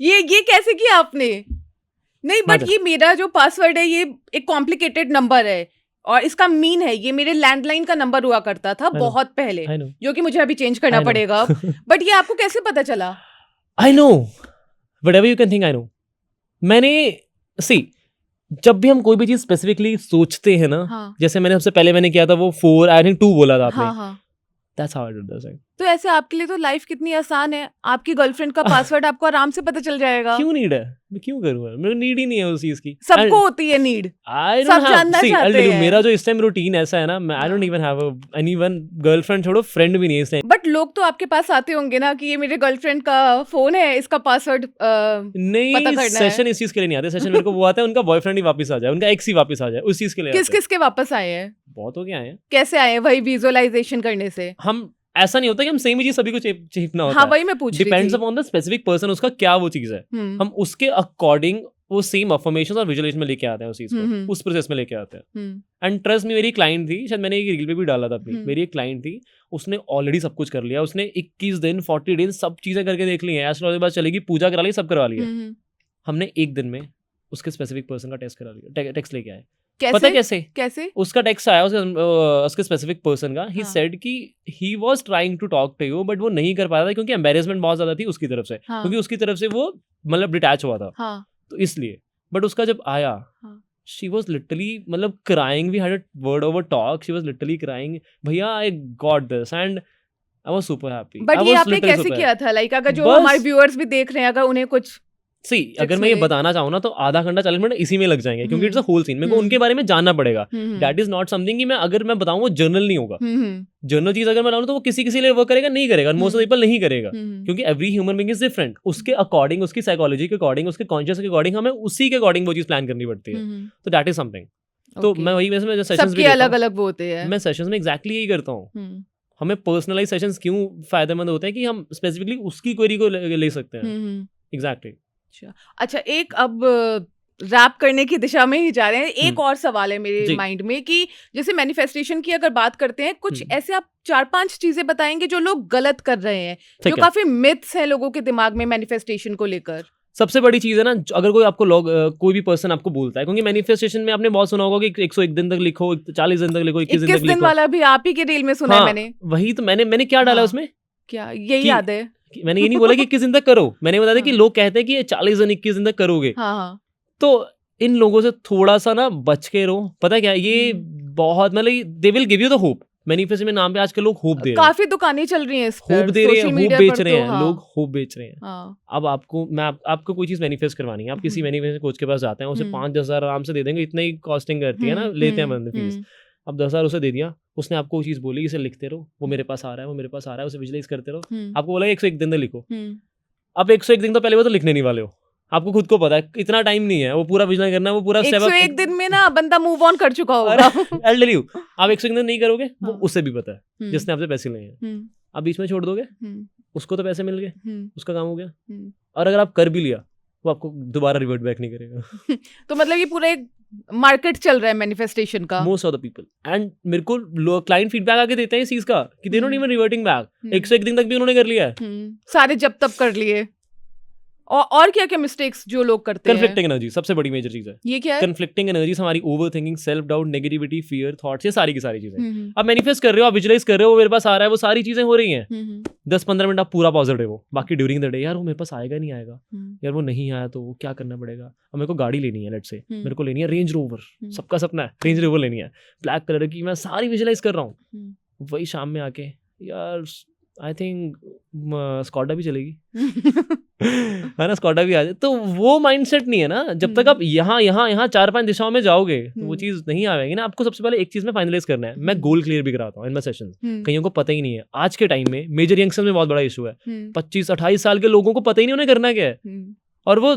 ये कैसे किया आपने? नहीं, बट ये मेरा जो पासवर्ड है ये एक कॉम्प्लिकेटेड नंबर है और इसका मीन है, ये मेरे लैंडलाइन का नंबर हुआ करता था बहुत पहले, जो कि मुझे अभी चेंज करना पड़ेगा। बट ये आपको कैसे पता चला? I know. Whatever you can think, I know. मैंने जब भी हम कोई भी चीज स्पेसिफिकली सोचते हैं ना, जैसे मैंने सबसे पहले मैंने किया था वो 4 आई थिंक 2 बोला था आपने। That's how I did this. तो ऐसे आपके लिए तो लाइफ कितनी आसान है। आपकी गर्लफ्रेंड का पासवर्ड आपको आराम से पता चल जाएगा। क्यों नीड है? मैं क्यों करूँगा? मेरे नीड ही नहीं है उस चीज की। सबको होती है नीड। सब जानना चाहते हैं। मेरा जो इस टाइम रूटीन ऐसा है ना, I don't even have anyone girlfriend, छोड़ो फ्रेंड भी नहीं है इस टाइम। बट लोग तो आपके पास आते होंगे ना कि ये मेरे गर्लफ्रेंड का फोन है, इसका पासवर्ड नहीं, सेशन इस चीज के लिए नहीं आते। सेशन मेरे को वो आता है उनका बॉयफ्रेंड ही वापस आ जाए, उनका एक्स ही वापस आ जाए, उस चीज के लिए। किस के वापस आए हैं? बहुत हो गया है। कैसे आए? वही विजुअलाइजेशन करने से। हम ऐसा नहीं होता कि हम सेम ही चीज सभी को चीपना होता है। हाँ, वही मैं पूछ रही थी। Depends upon the specific person, उसका क्या वो चीज है। हम उसके अकॉर्डिंग वो सेम अफर्मेशंस और विजुअलाइजेशन में लेके आते हैं उस चीज को, उस प्रोसेस में लेके आते हैं। एंड ट्रस्ट मी, मेरी क्लाइंट थी, शायद मैंने एक रील पे भी डाला था अपनी। मेरी एक क्लाइंट थी, उसने ऑलरेडी सब कुछ कर लिया। उसने 21 दिन 40 दिन सब चीजें करके देख ली हैं। एस्ट्रोलॉजी बात चलेगी, पूजा करा ली, सब करवा लिया। हमने एक दिन में उसके स्पेसिफिक पर्सन का टेस्ट करा लिया, टेक्स्ट लेके आए। पता कैसे? कैसे? उसका टेक्स्ट आया उसके स्पेसिफिक पर्सन का, ही सेड कि he was trying to talk to you but वो नहीं कर पा रहा था क्योंकि एम्बैरेसमेंट बहुत ज्यादा थी उसकी तरफ से, क्योंकि उसकी तरफ से वो मतलब डिटैच हुआ था, तो इसलिए। बट उसका जब आया, शी वाज लिटरली मतलब crying, we had a word over talk, she was literally crying, भैया I got this and I was super happy. But ये आपने कैसे किया था? लाइक अगर जो हमारे व्यूअर्स भी देख रहे हैं, अगर उन्हें कुछ अगर मैं ये बताना चाहूँ ना तो आधा घंटा 40 मिनट इसी में लग जाएंगे, क्योंकि इट्स अ होल सीन, मेरे को उनके बारे में जानना पड़ेगा। दैट इज नॉट समथिंग कि मैं अगर मैं बताऊँ वो जर्नल नहीं होगा। जर्नल चीज अगर मैं बताऊँ तो वो किसी के लिए वर्क करेगा, नहीं करेगा, मोस्ट ऑफ पीपल नहीं करेगा, क्योंकि every human being is different. उसके अकॉर्डिंग, उसकी साइकोलॉजी के अकॉर्डिंग, उसके कॉन्शियस के अकॉर्डिंग हमें उसी के अकॉर्डिंग वो चीज प्लान करनी पड़ती है। तो दैट इज समथिंग। तो मैं वही वैसे मैं सेशंस भी अलग-अलग वो होते हैं, मैं सेशंस में एग्जैक्टली यही करता हूँ। हमें पर्सनलाइज सेशंस क्यों फायदेमंद होते हैं कि हम स्पेसिफिकली उसकी क्वेरी को ले सकते हैं। एग्जैक्टली। अच्छा, एक अब रैप करने की दिशा में ही जा रहे हैं। एक और सवाल है मेरे माइंड में कि जैसे मैनिफेस्टेशन की अगर बात करते हैं, कुछ ऐसे आप 4-5 चीजें बताएंगे जो लोग गलत कर रहे हैं, जो काफी मिथ्स हैं लोगों के दिमाग में मैनिफेस्टेशन को लेकर। सबसे बड़ी चीज है ना, अगर कोई आपको कोई भी पर्सन आपको बोलता है, क्योंकि मैनिफेस्टेशन में आपने बहुत सुना होगा कि 101 दिन तक लिखो, 40 दिन तक लिखो, 21 दिन तक लिखो। वाला भी आप ही के रील में सुना है मैंने। वही तो मैंने क्या डाला उसमें, क्या यही याद है? मैंने ये नहीं बोला कि 21 दिन तक करो, मैंने बता दिया कि लोग कहते हैं कि 40 दिन 21 दिन तक करोगे। तो इन लोगों से थोड़ा सा ना बच के रहो। पता क्या, ये बहुत मतलब they will give you the hope. Manifestation नाम पे आजकल लोग होप दे रहे हैं, काफी दुकानें चल रही हैं इस पर, होप दे रहे हैं, होप बेच रहे हैं, लोग होप बेच रहे हैं। अब आपको कोई चीज मैनिफेस्ट करवानी है, आप किसी मैनिफेस्टेशन कोच के पास जाते हैं, उसे 5-10 आराम से दे देंगे, इतना ही कॉस्टिंग करती है ना, लेते हैं बंद फीस। अब 10,000 उसे दे दिया, उसने आपको वो चीज बोली, इसे लिखते रहो, वो मेरे पास आ रहा है, वो मेरे पास आ रहा है, उसे विजुअलाइज करते रहो। आपको बोला 101 दिन तक लिखो। अब 101 दिन तो पहले वो तो लिखने नहीं वाले हो, आपको खुद को पता है इतना टाइम नहीं है वो पूरा विजुअलाइज करना है, वो पूरा 101 दिन में ना बंदा मूव ऑन कर चुका होगा। I'll tell you, आप 101 दिन नहीं करोगे, वो उसे भी पता है जिसने आपसे पैसे लिए हैं। आप बीच में छोड़ दोगे, उसको तो पैसे मिल गए, उसका काम हो गया। और अगर आप कर भी लिया, वो आपको दोबारा रिवर्ट बैक नहीं करेगा। तो मतलब ये पूरा एक मार्केट चल रहा है मैनिफेस्टेशन का, most of the people. And मेरे को क्लाइंट फीडबैक आके देते हैं इस चीज का कि they not even reverting back. 101 दिन तक भी उन्होंने कर लिया है, सारे जब तब कर लिए। और क्या क्या मिस्टेक्स जो लोग करते हैं? कन्फ्लिक्टिंग एनर्जी सबसे बड़ी मेजर चीज है। ये क्या है? कन्फ्लिक्टिंग एनर्जीज, हमारी over thinking, self doubt, negativity, fear, thoughts, ये सारी की सारी चीजें आप मैनिफेस्ट कर रहे हो, आप विजुअलाइज कर रहे हो, वो मेरे पास आ रहा है, वो सारी चीजें हो रही हैं। 10-15 मिनट आप पूरा पॉजिटिव हो, बाकी ड्यूरिंग द डे यार वो मेरे पास आएगा नहीं आएगा, यार वो नहीं आया तो क्या करना पड़ेगा। अब मेरे को गाड़ी लेनी है, लेट्स से मेरे को लेनी है रेंज रोवर, सबका सपना है रेंज रोवर लेनी है, ब्लैक कलर की, मैं सारी विजुअलाइज कर रहा हूँ। वही शाम में आके यार आई थिंक स्कॉडा भी चलेगी है ना, स्कॉडा भी आ जाए। तो वो माइंडसेट नहीं है ना, जब तक आप यहाँ 4-5 दिशाओं में जाओगे तो वो चीज नहीं आएगी ना। आपको सबसे पहले एक चीज में फाइनलाइज करना है। मैं गोल क्लियर भी कराता हूँ इन माय सेशंस, कईयों को पता ही नहीं है। आज के टाइम में मेजर यंगस्टर्स में बहुत बड़ा इशू है, 25-28 साल के लोगों को पता ही नहीं उन्हें करना क्या है, और वो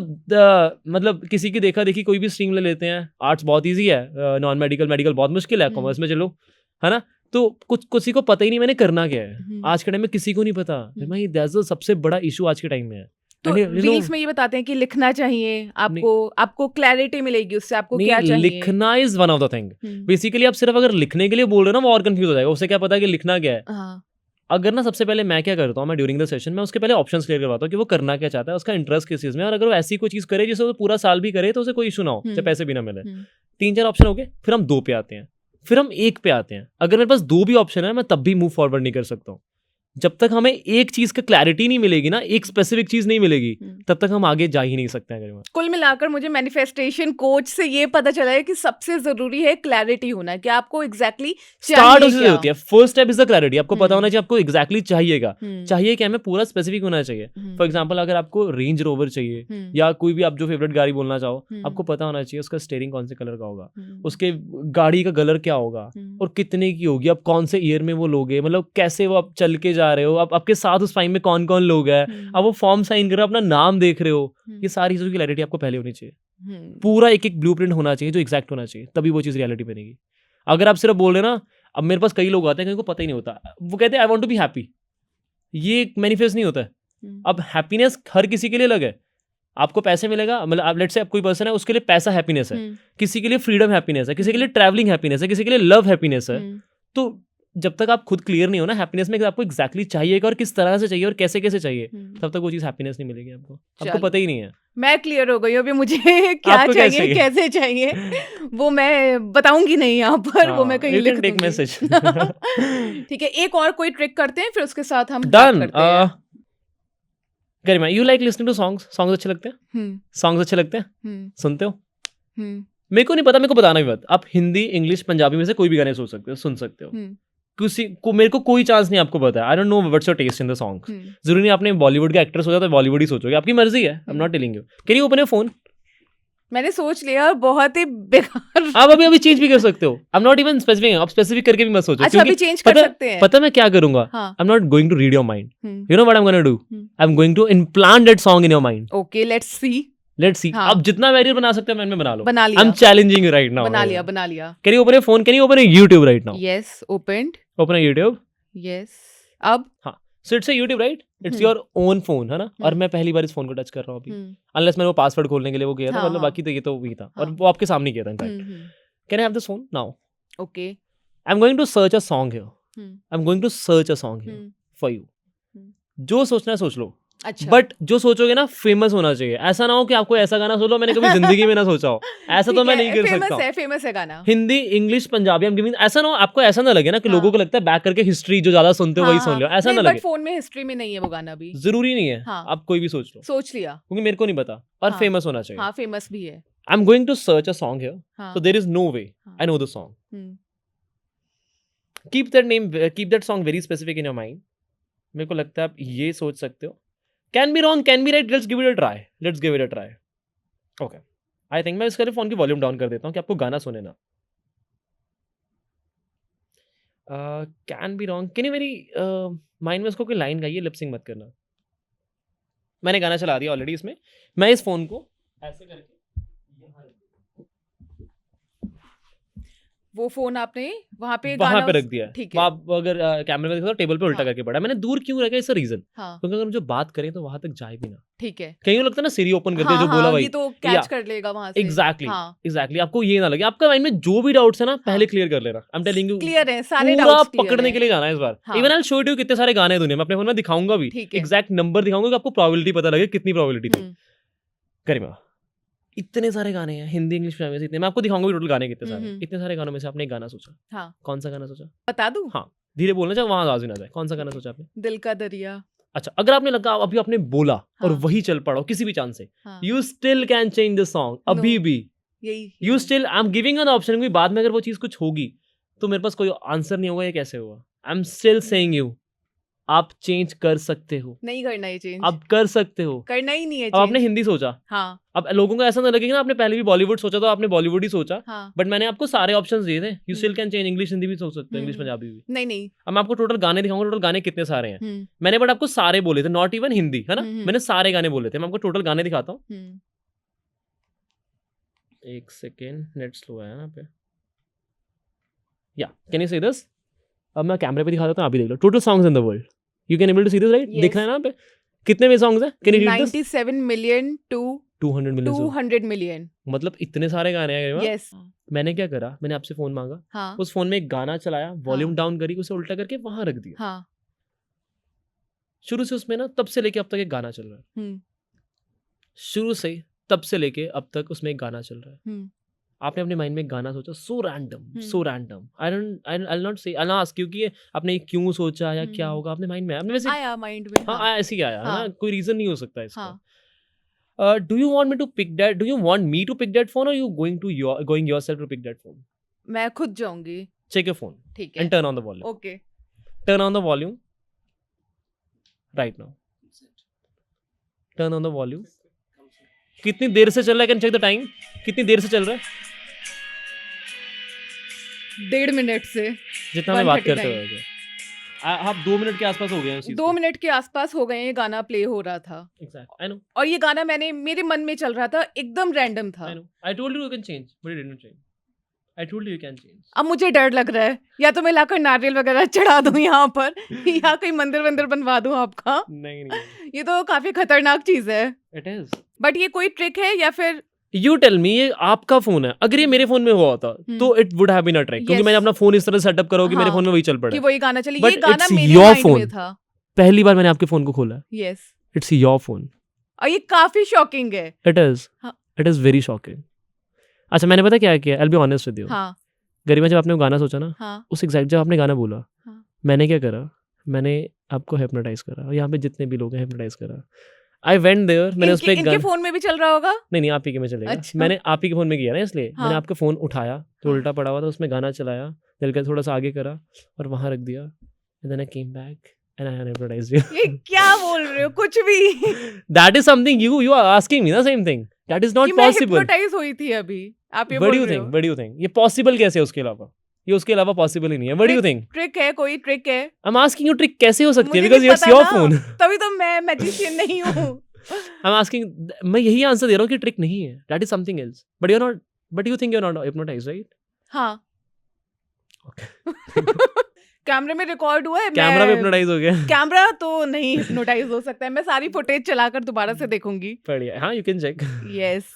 मतलब किसी की देखा देखी कोई भी स्ट्रीम ले लेते हैं। आर्ट्स बहुत ईजी है, नॉन मेडिकल बहुत मुश्किल है, कॉमर्स में चलो, है ना। तो कुछ किसी को पता ही नहीं मैंने करना क्या है। आज के टाइम में किसी को नहीं पता भाई, दैट्स द सबसे बड़ा इशू आज के टाइम में है। तो रील्स में ये बताते हैं कि लिखना चाहिए, आपको क्लैरिटी मिलेगी उससे, आपको क्या चाहिए। लिखना is one of the thing. Basically आप सिर्फ अगर लिखने के लिए बोल रहे हो ना, वो और कंफ्यूज हो जाएगा, उसे क्या पता है कि लिखना क्या है। अगर ना सबसे पहले मैं क्या करता हूँ, मैं ड्यूरिंग द सेशन में उसके पहले ऑप्शंस क्लियर करवाता हूँ कि वो करना क्या चाहता है, उसका इंटरेस्ट किस चीज में, और अगर वो ऐसी कोई चीज करे जिसे वो पूरा साल भी करे तो उसे कोई इशू ना हो, चाहे पैसे भी ना मिले। 3-4 ऑप्शन हो गए, फिर हम 2 पे आते हैं, फिर हम 1 पे आते हैं। अगर मेरे पास 2 भी ऑप्शन है, मैं तब भी मूव फॉरवर्ड नहीं कर सकता हूँ। जब तक हमें एक चीज का क्लैरिटी नहीं मिलेगी ना, एक स्पेसिफिक चीज नहीं मिलेगी, तब तक हम आगे जा ही नहीं सकते हैं। कुल मिलाकर मुझे मैनिफेस्टेशन कोच से ये पता चला है कि सबसे जरूरी है क्लैरिटी होना, कि आपको एग्जैक्टली स्टार्ट उससे होती है। First step is the clarity. आपको पता होना चाहिए आपको एग्जैक्टली चाहिएगा, चाहिए क्या, हमें पूरा स्पेसिफिक होना चाहिए। फॉर एग्जाम्पल अगर आपको रेंज रोवर चाहिए या कोई भी आप जो फेवरेट गाड़ी बोलना चाहो, आपको पता होना चाहिए उसका स्टीयरिंग कौन से कलर का होगा, उसके गाड़ी का कलर क्या होगा, और कितने की होगी, आप कौन से ईयर में वो लोगे, मतलब कैसे वो आप चल के जा रहे हो, आप आपके साथ उस टाइम में कौन कौन लोग हैं, आप वो फॉर्म साइन कर रहे हो, अपना नाम देख रहे हो। ये सारी चीजों की क्लैरिटी आपको पहले होनी चाहिए। पूरा एक ब्लूप्रिंट होना चाहिए जो एग्जैक्ट होना चाहिए, तभी वो चीज रियलिटी बनेगी। अगर आप सिर्फ बोल रहे ना, अब मेरे पास कई लोग आते हैं जिनको पता ही नहीं होता, वो कहते हैं I want to be happy, ये मैनिफेस्ट नहीं होता है। अब हैप्पीनेस हर किसी के लिए अलग है। आपको पैसे मिलेगा, मतलब आप लेट्स से आप कोई पर्सन है, उसके लिए पैसा हैप्पीनेस है, किसी के लिए फ्रीडम हैप्पीनेस है, किसी के लिए ट्रैवलिंग हैप्पीनेस है, किसी के लिए लव हैप्पीनेस है। तो जब तक आप खुद क्लियर नहीं हो ना हैप्पीनेस में कि आपको एग्जैक्टली चाहिए और किस तरह से चाहिए और कैसे कैसे चाहिए, तब तक वो चीज़ हैप्पीनेस नहीं मिलेगी आपको चलो। पता ही नहीं है। मैं क्लियर हो गई हूँ अभी मुझे क्या आपको क्या चाहिए कैसे चाहिए वो मैं बताऊंगी नहीं यहाँ पर, वो मैं कहीं you लिख can take दूंगी। message। ठीक है, एक और कोई ट्रिक करते हैं फिर उसके साथ हम डन। बात करते हैं। Garima, you like listening to songs? Songs अच्छे लगते हैं? हम्म, सॉन्ग्स अच्छे लगते हैं? हम्म, सुनते हो? हम्म, मेरे को नहीं पता, मेरे को बताना भी मत। आप हिंदी, इंग्लिश, पंजाबी में से कोई भी गाने सुन सकते हो, सुन सकते हो। हम्म, किसी को मेरे को कोई चांस नहीं आपको पता है। I don't know what's your taste in the songs. Hmm. जरूरी नहीं आपने बॉलीवुड का एक्टर सोचा तो बॉलीवुड ही सोचोगे, आपकी मर्जी है। I am not telling you. Can you open your phone? मैंने सोच लिया और बहुत ही बेकार। आप अभी चेंज भी कर सकते हो। आई एम नॉट इवन स्पेसिफिक, आप स्पेसिफिक करके भी मत सोचो। अच्छा, अभी चेंज कर सकते हैं। पता मैं क्या करूंगा? हाँ। I am not going to read your mind. Hmm, you know what I am gonna do? I am going to implant that song in your mind. Okay, let's see. Let's see. हाँ। आप जितना variant बना सकते हो man में बना लो। बना आई एम लिया, चैलेंजिंग यू राइट नाउ। बना लिया, बना लिया। Can you open your phone? Can you open YouTube right now? Yes, opened. Open YouTube। Yes, अब so it's YouTube right? It's your own phone है ना? और मैं पहली बार इस फोन को टच कर रहा हूँ अभी, अनलेस मैंने वो पासवर्ड खोलने के लिए वो किया था, हाँ, मतलब हाँ। बाकी तो ये तो वही था और हाँ। वो आपके सामने किया था in fact. Can I have this phone now? Okay. I am going to search a song here. I am going to search a song here for you. जो सोचना है सोच लो, अच्छा, बट जो सोचोगे ना फेमस होना चाहिए। ऐसा ना हो कि आपको ऐसा गाना सोच लो मैंने कभी जिंदगी में ना सोचा हो, ऐसा तो मैं नहीं कर सकता। फेमस है गाना। Hindi, English, Punjabi, I'm giving, ऐसा ना हो आपको ऐसा ना लगे ना कि हाँ। लोगों को लगता है बैक करके हिस्ट्री जो ज्यादा सुनते हो वही सुन लो, ऐसा ना बट लगे। फोन में हिस्ट्री में नहीं है वो गाना भी। जरूरी नहीं है, हाँ। आप कोई भी सोच लो, सोच लिया। क्योंकि मेरे को नहीं पता और हाँ। फेमस होना चाहिए। हाँ, फेमस भी है। I am going to search a song here, हाँ। So there is no way हाँ। I know the song. Hmm, keep that name, keep that song very specific in your mind. मेरे को लगता है आप ये सोच सकते हो। Can be wrong, can be right, let's give it a try, let's give it a try. Okay, I think मैं इसके लिए फोन की वॉल्यूम डाउन कर देता हूँ कि आपको गाना सुने ना। Can be wrong, can you मेरी माइंड में उसको कोई लाइन गाइए, लिपसिंग मत करना। मैंने गाना चला दिया ऑलरेडी इसमें। मैं इस फोन को ऐसे करके यहाँ रख दूँ। वो फोन आपने वहां पे वहां पे रख दिया है। ठीक है। आप अगर कैमरे में देखो तो टेबल पे उल्टा हाँ। करके पड़ा है। मैंने दूर क्यों रखा, इसका रीजन हाँ, क्योंकि अगर हम जो बात करें तो वहां तक जाए भी ना। ठीक है। कहीं को लगता है ना सीरी ओपन करते हाँ, जो बोला हाँ, भाई, ये तो या, कैच कर लेगा वहां से। एग्जैक्टली हाँ, एग्जैक्टली आपको ये ना लगे। आपका माइंड में जो भी डाउट्स है ना पहले क्लियर कर लेना। I am telling you, clear है सारे पूरा डाउट्स पकड़ने के लिए जाना है इस बार। हाँ। इवन आई शो यू कितने सारे गाने हैं दुनिया में, अपने फोन में दिखाऊंगा भी, ठीक है। एग्जैक्ट नंबर दिखाऊंगा कि आपको प्रोबेबिलिटी पता लगे कितनी प्रोबेबिलिटी थी। करीमा, इतने सारे गाने हैं हिंदी, इंग्लिश, पंजाबी से इतने, मैं आपको दिखाऊंगा भी टोटल गाने कितने सारे। इतने सारे गानों में से आपने एक गाना सोचा। हाँ, कौन सा गाना सोचा? बता दूं? हाँ, धीरे बोलना चाहिए, वहां आवाज भी ना जाए। कौन सा गाना सोचा आपने? दिल का दरिया। अच्छा, अगर आपने लगा अभी आपने बोला और हाँ। वही चल पड़ा किसी भी चांस से, हाँ, you still can change the song अभी भी। यही you still, I am giving an option कि बाद में अगर वो चीज कुछ होगी तो मेरे पास कोई आंसर नहीं होगा, ये कैसे होगा। I am still saying you, आप चेंज कर सकते हो, नहीं करना है चेंज, आप कर सकते हो। करना ही नहीं है अब आपने change। हिंदी सोचा, हाँ, अब लोगों को ऐसा ना लगेगा ना आपने पहले भी बॉलीवुड सोचा तो आपने बॉलीवुड ही सोचा, हाँ, बट मैंने आपको सारे ऑप्शंस दिए थे। You still can change, English Hindi भी सोच सकते हो, इंग्लिश पंजाबी भी। नहीं नहीं। अब मैं आपको टोटल गाने दिखाऊंगा, टोटल गाने कितने सारे हैं। हम्म, मैंने बट आपको सारे बोले थे, नॉट इवन हिंदी, है ना। हम्म। मैंने सारे गाने बोले थे। मैं आपको टोटल गाने दिखाता हूँ। हम्म, एक सेकेंड, नेट स्लो है यहाँ पे। या कैन यू सी दिस? अब मैं कैमरे पे दिखा देता हूँ, आप भी देख लो। Total songs in the world, you can able to see this right? Yes. दिख रहा है ना यहाँ पे कितने में सॉन्ग्स हैं? Can you read this? 97 million to 200 million. 200 million। मतलब इतने सारे गाने हैं। यस। मैंने क्या करा, मैंने आपसे फोन मांगा, हाँ, उस फोन में एक गाना चलाया, वॉल्यूम हाँ। डाउन करी, उसे उल्टा करके वहां रख दिया। हाँ, शुरू से उसमें ना तब से लेके अब तक एक गाना चल रहा है। हम्म, शुरू से तब से लेके अब तक उसमें एक गाना चल रहा है। हम्म, आपने अपने माइंड में एक गाना सोचा, so random, so random. I not से, आई आस्क यू कि ये आपने क्यों सोचा या क्या होगा अपने माइंड में, आपने वैसे आया माइंड में। हाँ हाँ, ऐसे ही आया है ना, हाँ। कोई रीजन नहीं हो सकता इसका। हाँ। Do you want me to pick that, do you want me to pick that phone और you going yourself to pick that phone? मैं खुद जाऊंगी। चेक योर फोन ठीक है। And turn on the volume. Okay. Turn on the volume right now, turn on the volume. कितनी देर से चल रहा है? कैन चेक द टाइम, कितनी देर से चल रहा है? 1.5 मिनट से। जितना मैं बात 139। करते हुए आप 2 मिनट के आसपास हो गए हैं। 2 मिनट के आसपास हो गए हैं, गाना प्ले हो रहा था। एग्जैक्ट, आई नो, और ये गाना मेरे मन में चल रहा था, एकदम रैंडम था। आई know, I told you can change but you didn't change. I told you can change. अब मुझे डर लग रहा है, या तो मैं लाकर नारियल वगैरह चढ़ा दूं यहाँ पर या कोई मंदिर वंदिर बनवा दूं आपका। नहीं, ये तो काफी खतरनाक चीज है। It is. बट ये कोई ट्रिक है या फिर यू टेल मी, ये आपका फोन है, अगर ये मेरे फोन में हुआ होता तो it would have been a track, क्योंकि Yes. मैंने अपना फोन इस तरह सेटअप करा हो कि मेरे हाँ, फोन में वही चल पड़ा कि है। वही गाना चले, But ये गाना it's मेरे your माइंड में phone. था। पहली बार मैंने आपके फोन को खोला, यस, इट्स योर फोन, और ये काफी शॉकिंग है। इट इज, हाँ। It is very shocking. अच्छा, मैंने पता क्या किया, I will be honest with you. हाँ गरिमा, जब आपने वो गाना सोचा ना, हाँ उस एग्जैक्ट जब आपने गाना बोला, हाँ। मैंने क्या करा, मैंने आपको हिप्नोटाइज करा, और यहाँ पे जितने भी लोग हैं हिप्नोटाइज करा। आई वेंट देयर, मैंने उस पे इनके फोन में भी चल रहा होगा। नहीं आप ही के में चलेगा। अच्छा। मैंने आप ही के फोन में किया ना, इसलिए हाँ। मैंने आपका फोन उठाया तो हाँ। उल्टा पड़ा हुआ था, उसमें गाना चलाया, दिल का थोड़ा सा आगे करा और वहां रख दिया, and then I came back and I hypnotised you. ये क्या बोल रहे हो, कुछ भी। That is something you are asking me, the same thing, that is not कि मैं पॉसिबल। हिप्नोटाइज हुई थी अभी, आप ये व्हाट बोल डू यू रहे थिंक, हो। व्हाट डू यू थिंक, ये पॉसिबल कैसे है उसके अलावा, ये उसके अलावा पॉसिबल ही नहीं है। What do you think, trick है, कोई ट्रिक है। I am asking you, trick कैसे हो सकती है, मुझे बिकॉज़ नहीं इट्स पता योर ना, फोन। तभी तो मैं मैजिशियन नहीं हूँ। आई एम आस्किंग, मैं यही आंसर दे रहा हूँ कि ट्रिक नहीं है, that is something else, but you are not, but you think you are not hypnotised, right? हाँ। कैमरे में रिकॉर्ड हुआ है। कैमरा भी हिप्नोटाइज हो गया। कैमरा तो नहीं हिप्नोटाइज हो सकता है, मैं सारी फुटेज चलाकर दोबारा से देखूंगी। बढ़िया, हाँ you can check. Yes,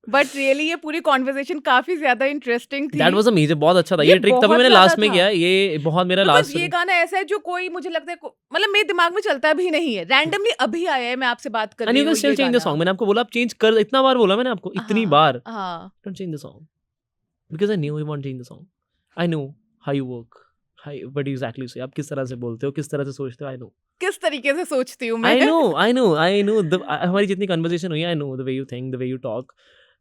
but really ये पूरी कॉन्वर्सेशन काफी ज्यादा इंटरेस्टिंग थी। दैट वाज अमेजिंग, बहुत अच्छा था ये ये ट्रिक, तभी बहुत मैंने ज्यादा लास्ट में था। किया, ये बहुत मेरा Because लास्ट। ये गाना ऐसा है जो कोई, मुझे लगता है मतलब मेरे दिमाग में चलता भी नहीं है, रैंडमली अभी आया है, मैं आपसे बात कर एंड रही यू कैन हूँ स्टिल ये चेंज द गाना। सॉन्ग, मैंने आपको बोला आप चेंज कर, इतना बार बोला मैंने आपको, इतनी हाँ, बार, हाँ। Don't change the song, because I knew you want change the song, I know how you work, how what exactly से आप किस तरह से बोलते हो, किस तरह से सोचते हो, आई नो, किस तरीके से सोचती हूँ मैं। आई नो हमारी जितनी कन्वर्सेशन हुई, आई know the way you think, the way you talk,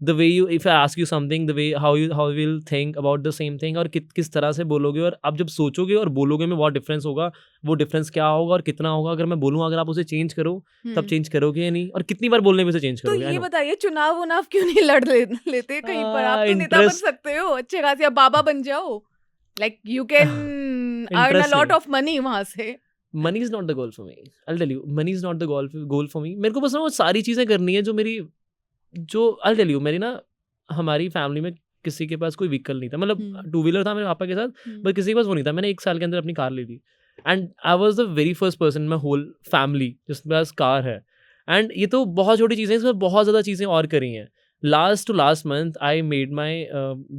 the way you, if I ask you something, the way how will think about the same thing, और किस तरह से बोलोगे, और आप जब सोचोगे और बोलोगे में बहुत डिफरेंस होगा, वो डिफरेंस क्या होगा और कितना होगा, अगर मैं बोलूँ अगर आप उसे चेंज करो तब चेंज करोगे या नहीं, और कितनीबार बोलने में उसे चेंज तो करोगे। ये बताइए, चुनाव उनाव क्यों नहीं लड़ लेते कहीं पर? आप तो नेता बन interest- सकते हो अच्छे खासे, आप बाबा बन जाओ, like you can earn a lot Interesting. Of money वहां से। Money is not the goal for me, I tell you, money is not the goal for me. मेरे को बस ना वो सारी चीज़ें करनी है जो मेरी, जो आई टेल यू, मेरी ना हमारी फैमिली में किसी के पास कोई व्हीकल नहीं था, मतलब टू व्हीलर था मेरे पापा के साथ, बट किसी के पास वो नहीं था। मैंने 1 साल के अंदर अपनी कार ले ली, and I was the very first person in my whole family जिसके पास कार है। एंड ये तो बहुत छोटी चीज़ें, इसमें बहुत ज़्यादा चीज़ें और करी हैं। Last month I made my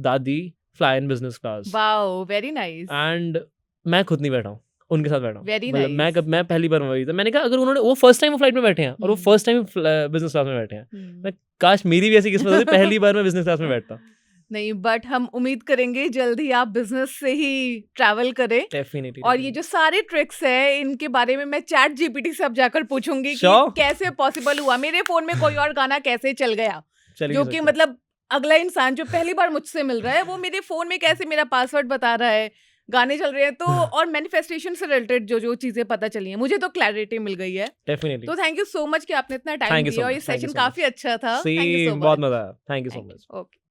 dadi fly in business class, wow, very nice. And मैं खुद नहीं बैठा हूँ, उनके साथ बैठा हूँ। Very मतलब nice. मैं पहली बार वही था, मैंने कहा अगर उन्होंने, वो फर्स्ट टाइम वो फ्लाइट में बैठे हैं और वो फर्स्ट टाइम बिजनेस क्लास में बैठे हैं, मैं काश मेरी भी ऐसी किस्मत होती, पहली बार मैं बिजनेस क्लास में बैठता। नहीं, बट हम उम्मीद करेंगे जल्दी आप बिजनेस से ही ट्रैवल करें। डेफिनेटली। और ये जो सारे ट्रिक्स है, इनके बारे में मैं चैट जीपीटी से अब जाकर पूछूंगी कि Sure. कैसे पॉसिबल हुआ, मेरे फोन में कोई और गाना कैसे चल गया, जो कि मतलब अगला इंसान जो पहली बार मुझसे मिल रहा है वो मेरे फोन में कैसे मेरा पासवर्ड बता रहा है, गाने चल रहे हैं तो, और मैनिफेस्टेशन से रिलेटेड जो चीजें पता चली हैं, मुझे तो क्लैरिटी मिल गई है। डेफिनेटली। तो थैंक यू सो मच कि आपने इतना टाइम Thank you so दिया, और ये much, thank you session so much. काफी अच्छा था। थैंक यू सो बहुत मजा आया, thank you so much. Okay.